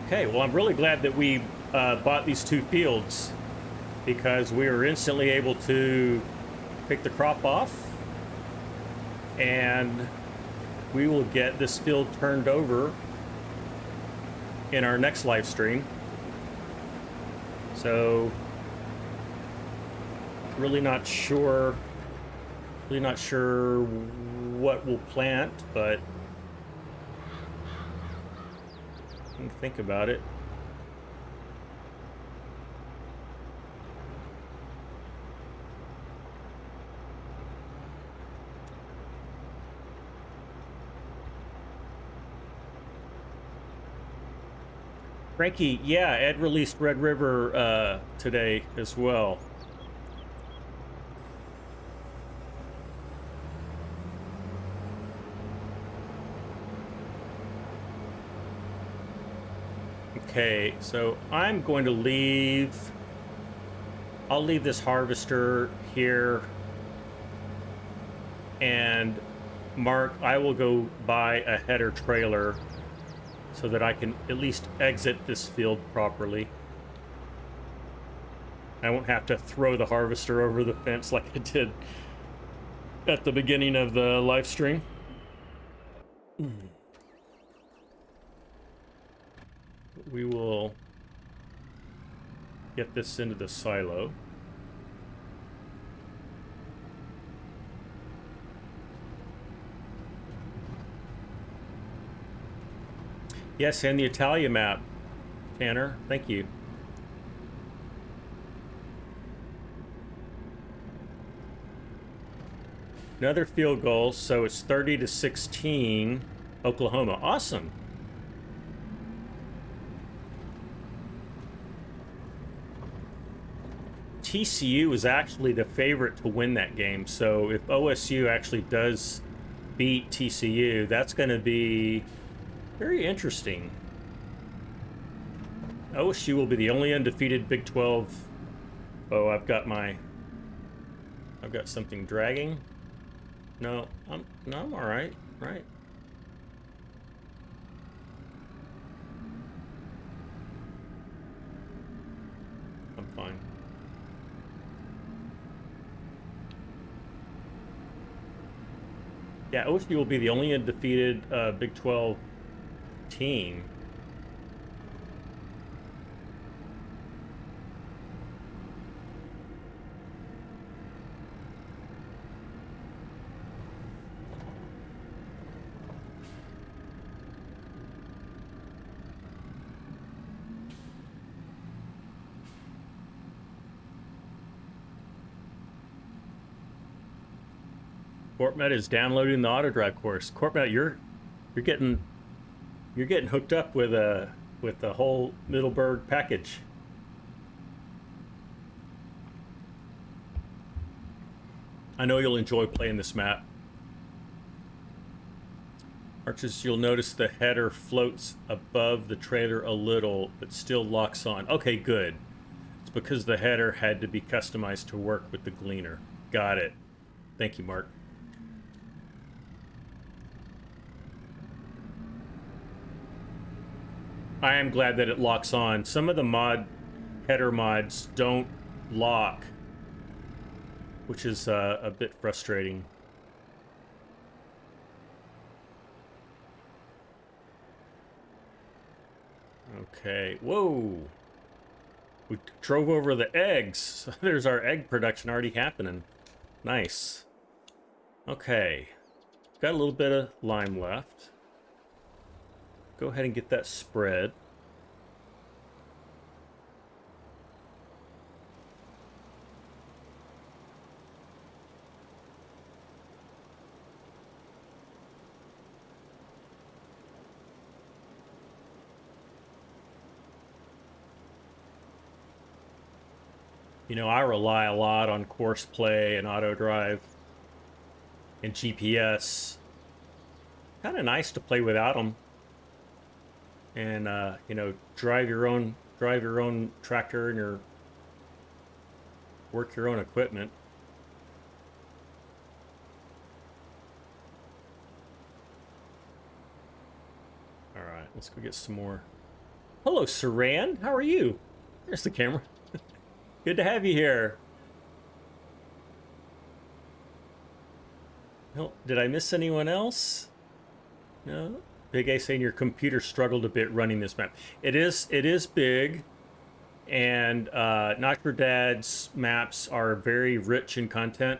Okay, well, I'm really glad that we bought these two fields, because we were instantly able to pick the crop off, and we will get this field turned over in our next live stream. So really not sure what we'll plant, but think about it. Frankie, yeah, Ed released Red River today as well. Okay, so I'm going to leave. I'll leave this harvester here. And Mark, I will go buy a header trailer so that I can at least exit this field properly. I won't have to throw the harvester over the fence like I did at the beginning of the live stream. We will get this into the silo. Yes, and the Italia map, Tanner. Thank you. Another field goal, so it's 30-16, Oklahoma. Awesome. TCU is actually the favorite to win that game, so if OSU actually does beat TCU, that's going to be very interesting. OSU will be the only undefeated Big 12. Oh, I've got something dragging. No, I'm all right. Right. I'm fine. Yeah, OSU will be the only undefeated Big 12 team. Corpmet is downloading the auto drive course. Corpmet, you're getting hooked up with the whole Middleburgh package. I know you'll enjoy playing this map. Arches, you'll notice the header floats above the trailer a little, but still locks on. Okay, good. It's because the header had to be customized to work with the gleaner. Got it. Thank you, Mark. I am glad that it locks on. Some of the header mods don't lock, which is a bit frustrating. Okay, whoa. We drove over the eggs. There's our egg production already happening. Nice. Okay, got a little bit of lime left. Go ahead and get that spread. You know, I rely a lot on course play and auto drive and GPS. Kind of nice to play without them. And you know, drive your own tractor and work your own equipment. All right, let's go get some more. Hello, Saran. How are you? There's the camera. Good to have you here. No, did I miss anyone else? No. Big A saying your computer struggled a bit running this map. It is big, and Not Your Dad's maps are very rich in content.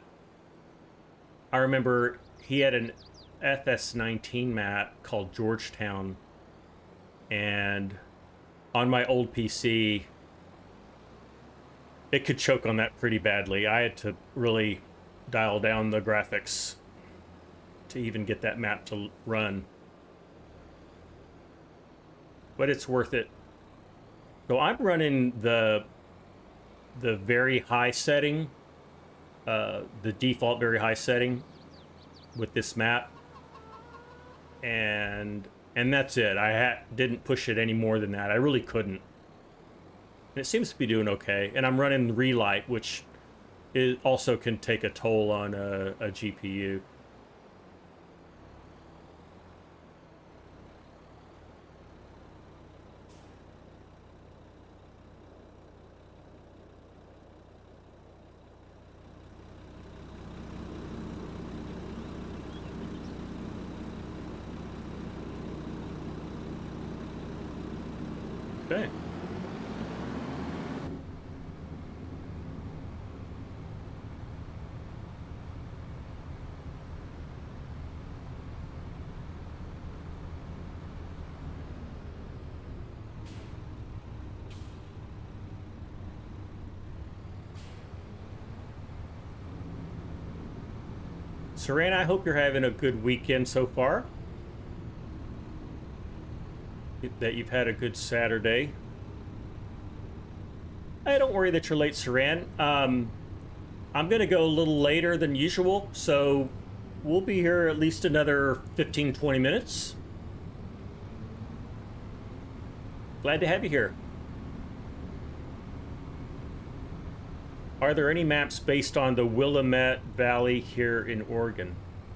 I remember he had an FS19 map called Georgetown, and on my old PC, it could choke on that pretty badly. I had to really dial down the graphics to even get that map to run. But it's worth it. So I'm running the very high setting, the default very high setting with this map, and that's it. Didn't push it any more than that. I really couldn't. And it seems to be doing okay. And I'm running relight, which also can take a toll on a GPU. Okay. Serena, I hope you're having a good weekend so far. That you've had a good Saturday. Hey, don't worry that you're late, Saran. I'm going to go a little later than usual, so we'll be here at least another 15, 20 minutes. Glad to have you here. Are there any maps based on the Willamette Valley here in Oregon?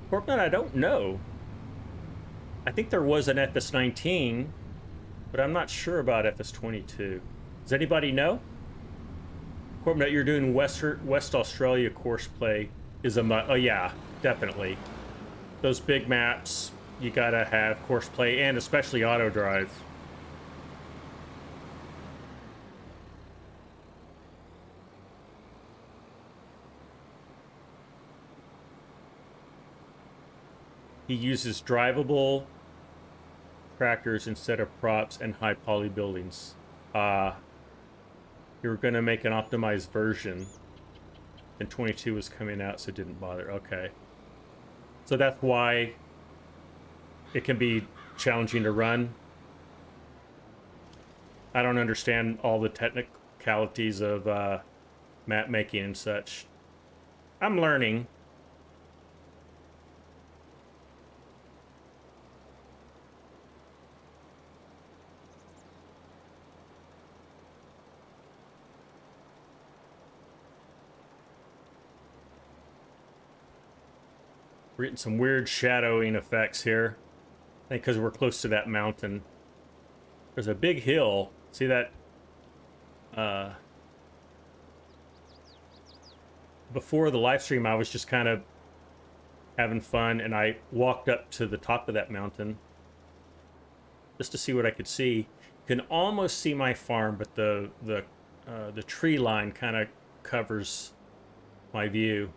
Corpnut, I don't know. I think there was an FS19, but I'm not sure about FS22. Does anybody know? Corpnut, you're doing West Australia course play is oh yeah, definitely. Those big maps, you gotta have course play and especially auto drive. He uses drivable tractors instead of props and high poly buildings. You were going to make an optimized version, and 22 was coming out, so it didn't bother. Okay. So that's why it can be challenging to run. I don't understand all the technicalities of map making and such. I'm learning. We're getting some weird shadowing effects here. I think because we're close to that mountain. There's a big hill. See that? Before the live stream, I was just kind of having fun, and I walked up to the top of that mountain just to see what I could see. You can almost see my farm, but the tree line kind of covers my view.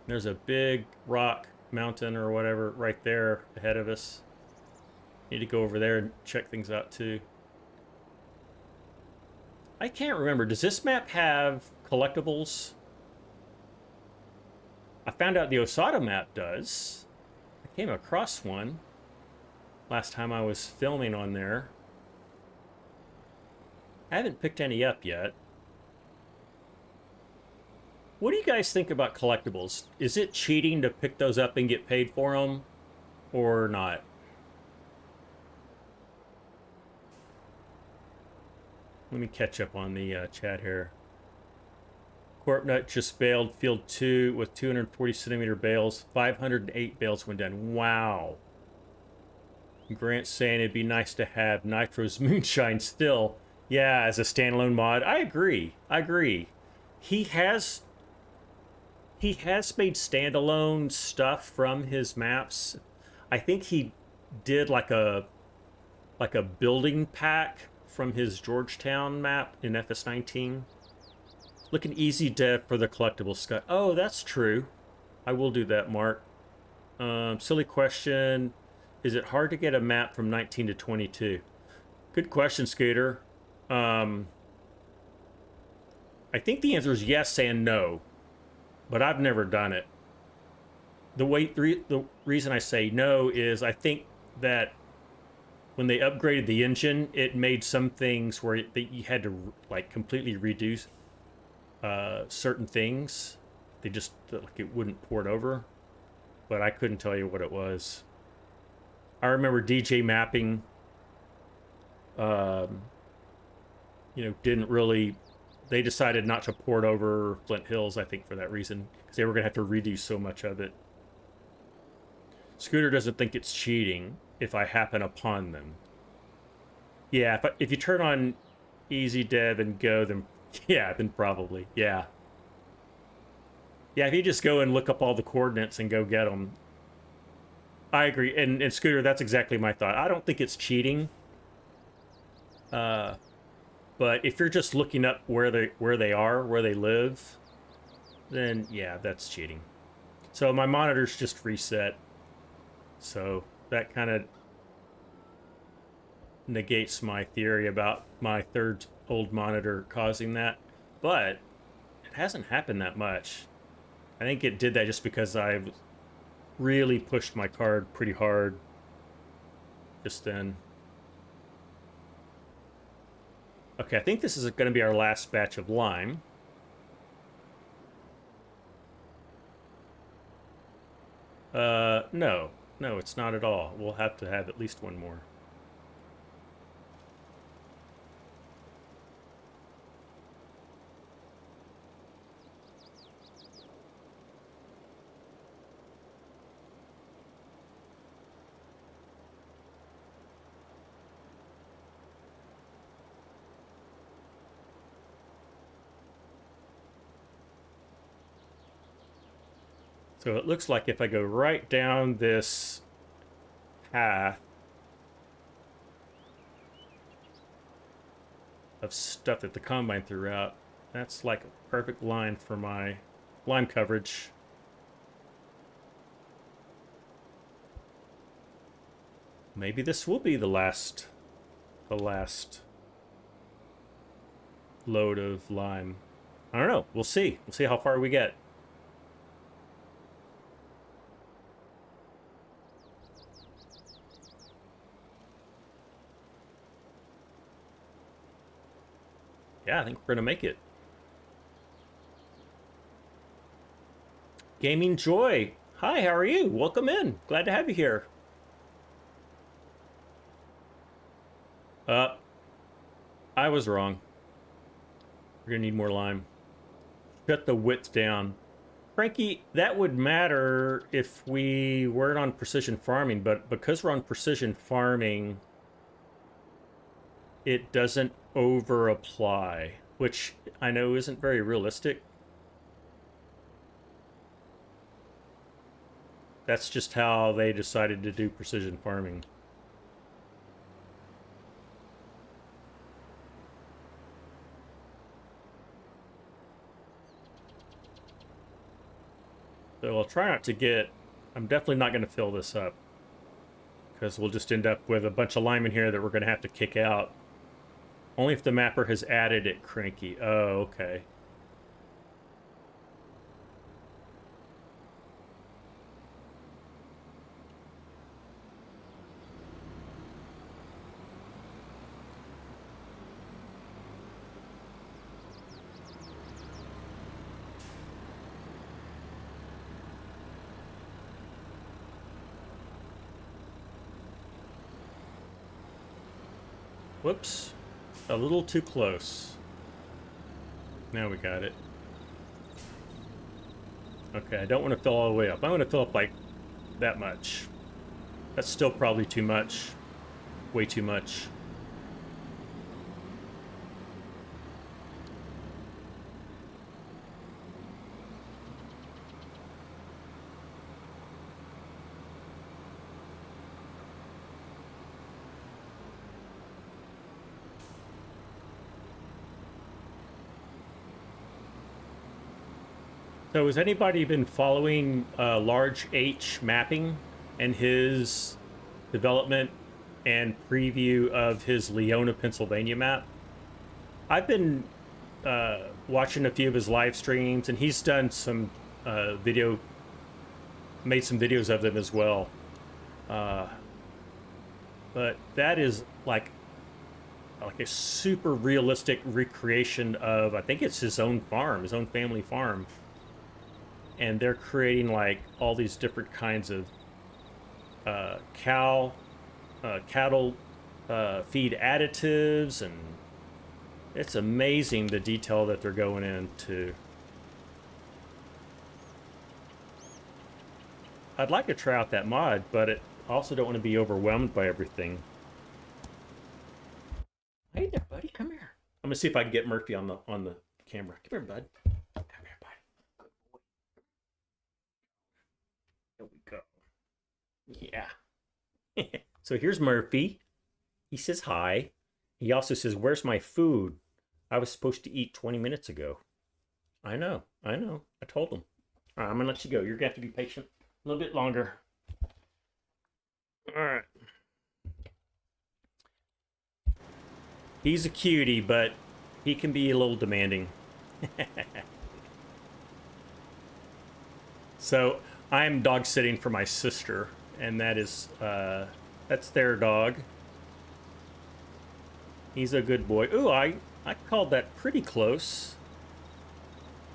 There's a big rock mountain or whatever right there ahead of us. Need to go over there and check things out too. I can't remember. Does this map have collectibles? I found out the Osada map does. I came across one last time I was filming on there. I haven't picked any up yet. What do you guys think about collectibles? Is it cheating to pick those up and get paid for them, or not? Let me catch up on the chat here. Corpnut just bailed field 2 with 240 centimeter bales. 508 bales went down. Wow. Grant's saying it'd be nice to have Nitro's Moonshine still. Yeah, as a standalone mod. I agree. I agree. He has made standalone stuff from his maps. I think he did like a building pack from his Georgetown map in FS19. Looking easy dev for the collectible Scott. Oh, that's true. I will do that, Mark. Silly question. Is it hard to get a map from 19 to 22? Good question, Scooter. I think the answer is yes and no, but I've never done it. The reason I say no is I think that when they upgraded the engine, it made some things where you had to like completely redo certain things. They just like it wouldn't port over, but I couldn't tell you what it was. I remember DJ mapping, didn't really. They decided not to port over Flint Hills, I think, for that reason, because they were going to have to redo so much of it. Scooter doesn't think it's cheating if I happen upon them. Yeah, if you turn on easy dev and go, then yeah, then probably, yeah. Yeah, if you just go and look up all the coordinates and go get them. I agree, and Scooter, that's exactly my thought. I don't think it's cheating. But if you're just looking up where they are, where they live, then yeah, that's cheating. So my monitor's just reset. So that kind of negates my theory about my third old monitor causing that. But it hasn't happened that much. I think it did that just because I've really pushed my card pretty hard just then. Okay, I think this is going to be our last batch of lime. No, it's not at all. We'll have to have at least one more. So it looks like if I go right down this path of stuff that the combine threw out, that's like a perfect line for my lime coverage. Maybe this will be the last load of lime. I don't know. We'll see. We'll see how far we get. Yeah, I think we're going to make it. Gaming Joy. Hi, how are you? Welcome in. Glad to have you here. I was wrong. We're going to need more lime. Cut the width down. Frankie, that would matter if we weren't on precision farming, but because we're on precision farming, it doesn't over apply, which I know isn't very realistic. That's just how they decided to do precision farming. So I'll try not to get... I'm definitely not going to fill this up, because we'll just end up with a bunch of lime in here that we're going to have to kick out. Only if the mapper has added it, Cranky. Oh, okay. Whoops. A little too close. Now we got it. Okay, I don't want to fill all the way up. I want to fill up like that much. That's still probably too much. Way too much. So has anybody been following Large H mapping and his development and preview of his Leona, Pennsylvania map? I've been watching a few of his live streams, and he's done some made some videos of them as well. but that is like a super realistic recreation of, I think it's his own farm, his own family farm. And they're creating like all these different kinds of cattle feed additives, and it's amazing the detail that they're going into. I'd like to try out that mod, but I also don't want to be overwhelmed by everything. Hey there, buddy, come here. I'm gonna see if I can get Murphy on the camera. Come here, bud. Come here, bud. Good boy. There we go. Yeah. So here's Murphy. He says hi. He also says, "Where's my food? I was supposed to eat 20 minutes ago." I know. I told him. All right, I'm gonna let you go. You're gonna have to be patient a little bit longer. All right. He's a cutie, but he can be a little demanding. So I'm dog sitting for my sister, and that is that's their dog. He's a good boy. Ooh, I called that pretty close.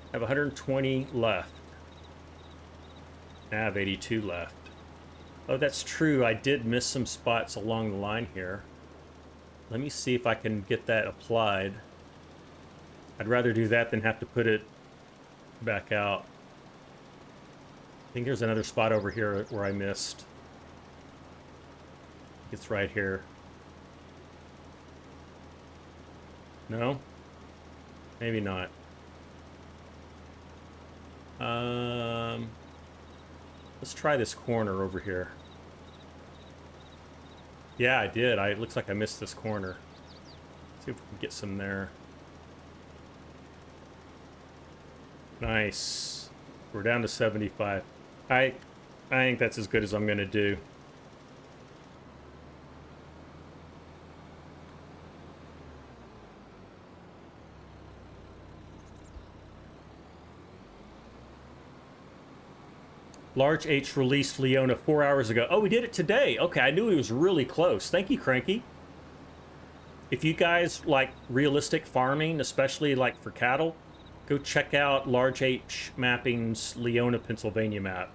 I have 120 left. I have 82 left. Oh, that's true. I did miss some spots along the line here. Let me see if I can get that applied. I'd rather do that than have to put it back out. I think there's another spot over here where I missed. It's right here. No? Maybe not. Let's try this corner over here. Yeah, I did. It looks like I missed this corner. Let's see if we can get some there. Nice. We're down to 75. I think that's as good as I'm gonna do. Large H released Leona 4 hours ago. Oh, we did it today. Okay, I knew he was really close. Thank you, Cranky. If you guys like realistic farming, especially like for cattle, go check out Large H Mapping's Leona, Pennsylvania map.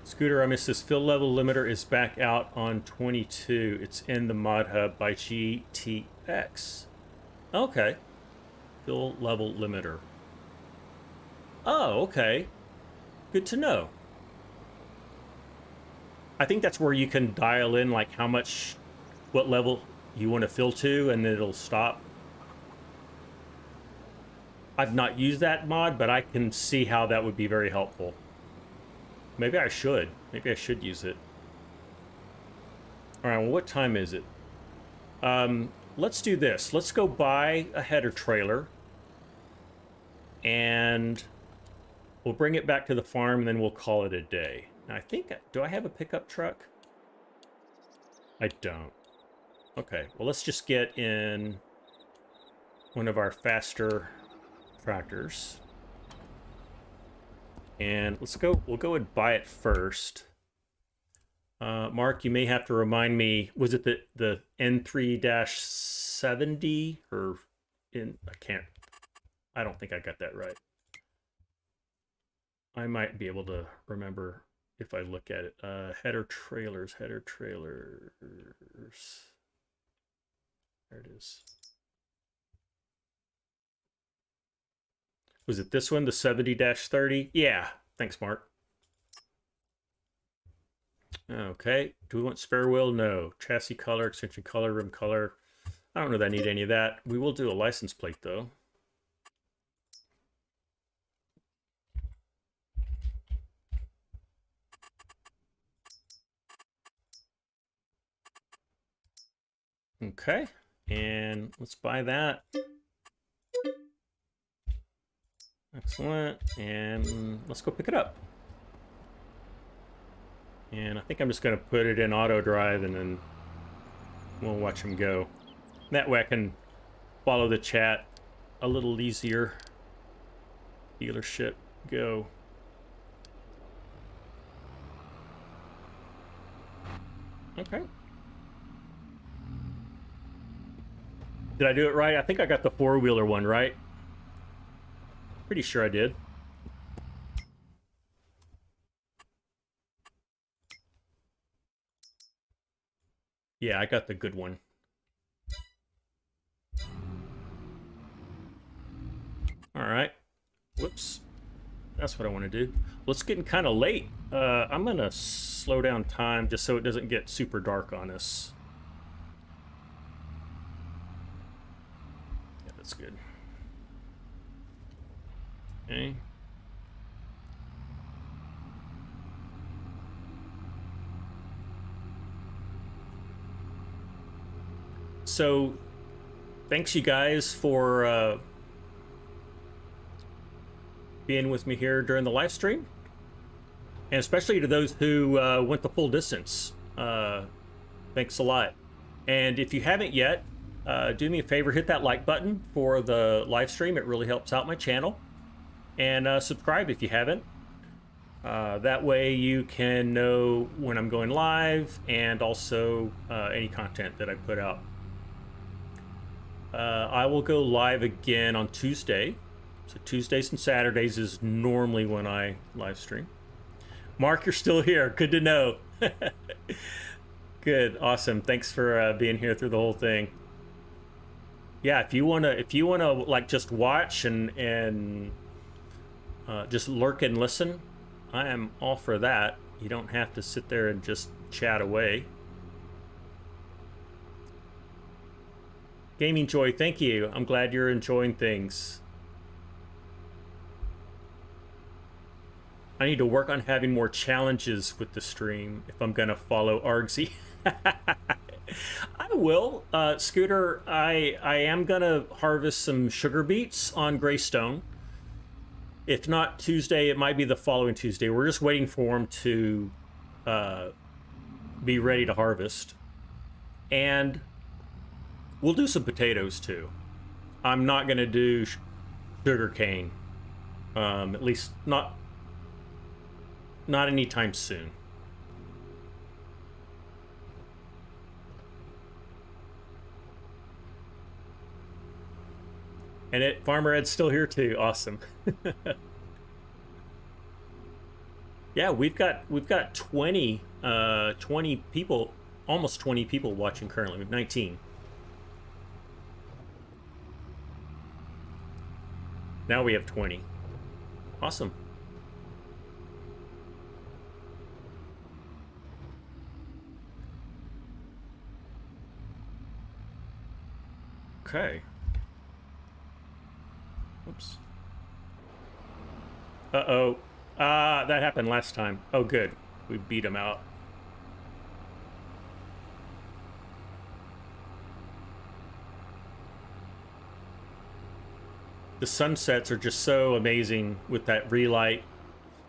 Scooter, I missed this. Fill level limiter is back out on 22. It's in the mod hub by GTX. Okay. Fill level limiter. Oh, okay. Good to know. I think that's where you can dial in like how much, what level you want to fill to, and then it'll stop. I've not used that mod, but I can see how that would be very helpful. Maybe I should. Maybe I should use it. All right, well, what time is it? Let's do this. Let's go buy a header trailer. And we'll bring it back to the farm, and then we'll call it a day. Now, I think... Do I have a pickup truck? I don't. Okay, well, let's just get in one of our faster tractors. And we'll go and buy it first. Mark, you may have to remind me, was it the N3-70 or I don't think I got that right. I might be able to remember if I look at it. Header trailers. There it is. Was it this one, the 70-30? Yeah, thanks, Mark. Okay, do we want spare wheel? No. Chassis color, extension color, rim color. I don't know that I need any of that. We will do a license plate, though. Okay, and let's buy that. Excellent, and let's go pick it up. And I think I'm just going to put it in auto drive and then We'll watch them go. That way I can follow the chat a little easier. Dealership, go. Okay. Did I do it right? I think I got the four-wheeler one right. Pretty sure I did. Yeah, I got the good one. All right. Whoops. That's what I want to do. Well, it's getting kind of late. I'm going to slow down time just so it doesn't get super dark on us. Yeah, that's good. Okay. So, thanks you guys for being with me here during the live stream, and especially to those who went the full distance. Thanks a lot. And if you haven't yet, do me a favor, hit that like button for the live stream. It really helps out my channel. And subscribe if you haven't. That way you can know when I'm going live, and also any content that I put out. I will go live again on Tuesday. So Tuesdays and Saturdays is normally when I live stream. Mark, you're still here. Good to know. Good, awesome. Thanks for being here through the whole thing. Yeah, if you wanna like just watch and just lurk and listen, I am all for that. You don't have to sit there and just chat away. Gaming Joy, thank you. I'm glad you're enjoying things. I need to work on having more challenges with the stream if I'm gonna follow Argsy. I will. Scooter, I am gonna harvest some sugar beets on Greystone. If not Tuesday, it might be the following Tuesday. We're just waiting for them to be ready to harvest. And we'll do some potatoes too. I'm not gonna do sugar cane. At least not anytime soon. And Farmer Ed's still here too. Awesome. Yeah, we've got 20 people, almost 20 people watching currently. We have 19. Now we have 20. Awesome. Okay. Oops. Uh-oh. That happened last time. Oh, good. We beat him out. The sunsets are just so amazing with that relight.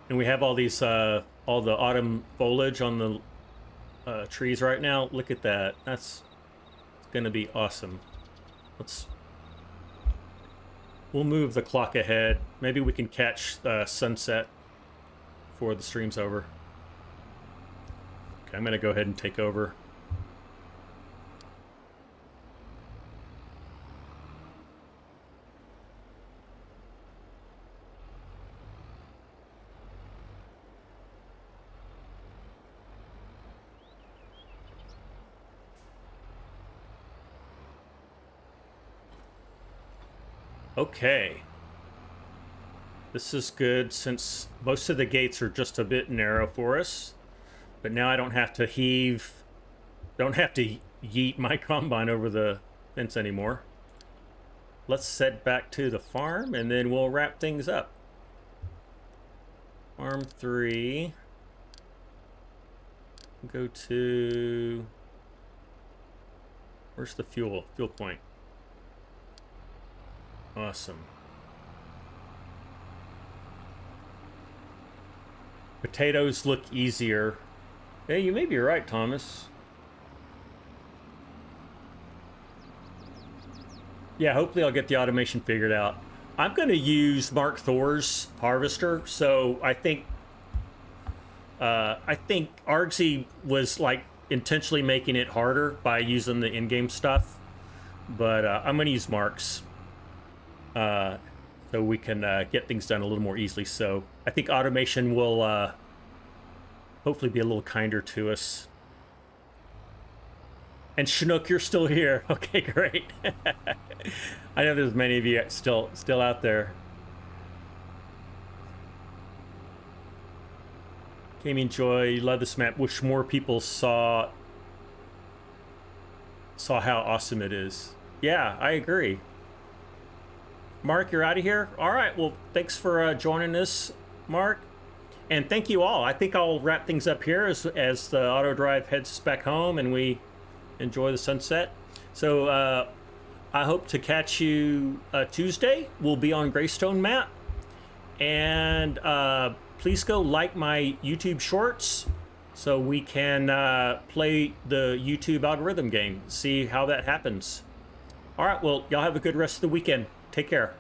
And we have all these, all the autumn foliage on the trees right now. Look at that. That's gonna be awesome. We'll move the clock ahead. Maybe we can catch sunset before the stream's over. Okay, I'm gonna go ahead and take over. Okay. This is good since most of the gates are just a bit narrow for us. But now I don't have to yeet my combine over the fence anymore. Let's head back to the farm and then we'll wrap things up. Farm 3. Go to... Where's the fuel point? Awesome. Potatoes look easier. Hey, you may be right, Thomas. Yeah, hopefully I'll get the automation figured out. I'm going to use Mark Thor's harvester, so I think Argsy was like intentionally making it harder by using the in-game stuff, but I'm going to use Mark's so we can get things done a little more easily. So I think automation will hopefully be a little kinder to us. And Chinook, you're still here. Okay, great. I know there's many of you still out there. Gaming Joy, love this map. Wish more people saw how awesome it is. Yeah, I agree. Mark, you're out of here? All right, well, thanks for joining us, Mark. And thank you all. I think I'll wrap things up here as the auto drive heads back home and we enjoy the sunset. So I hope to catch you Tuesday. We'll be on Greystone map. And please go like my YouTube shorts so we can play the YouTube algorithm game, see how that happens. All right, well, y'all have a good rest of the weekend. Take care.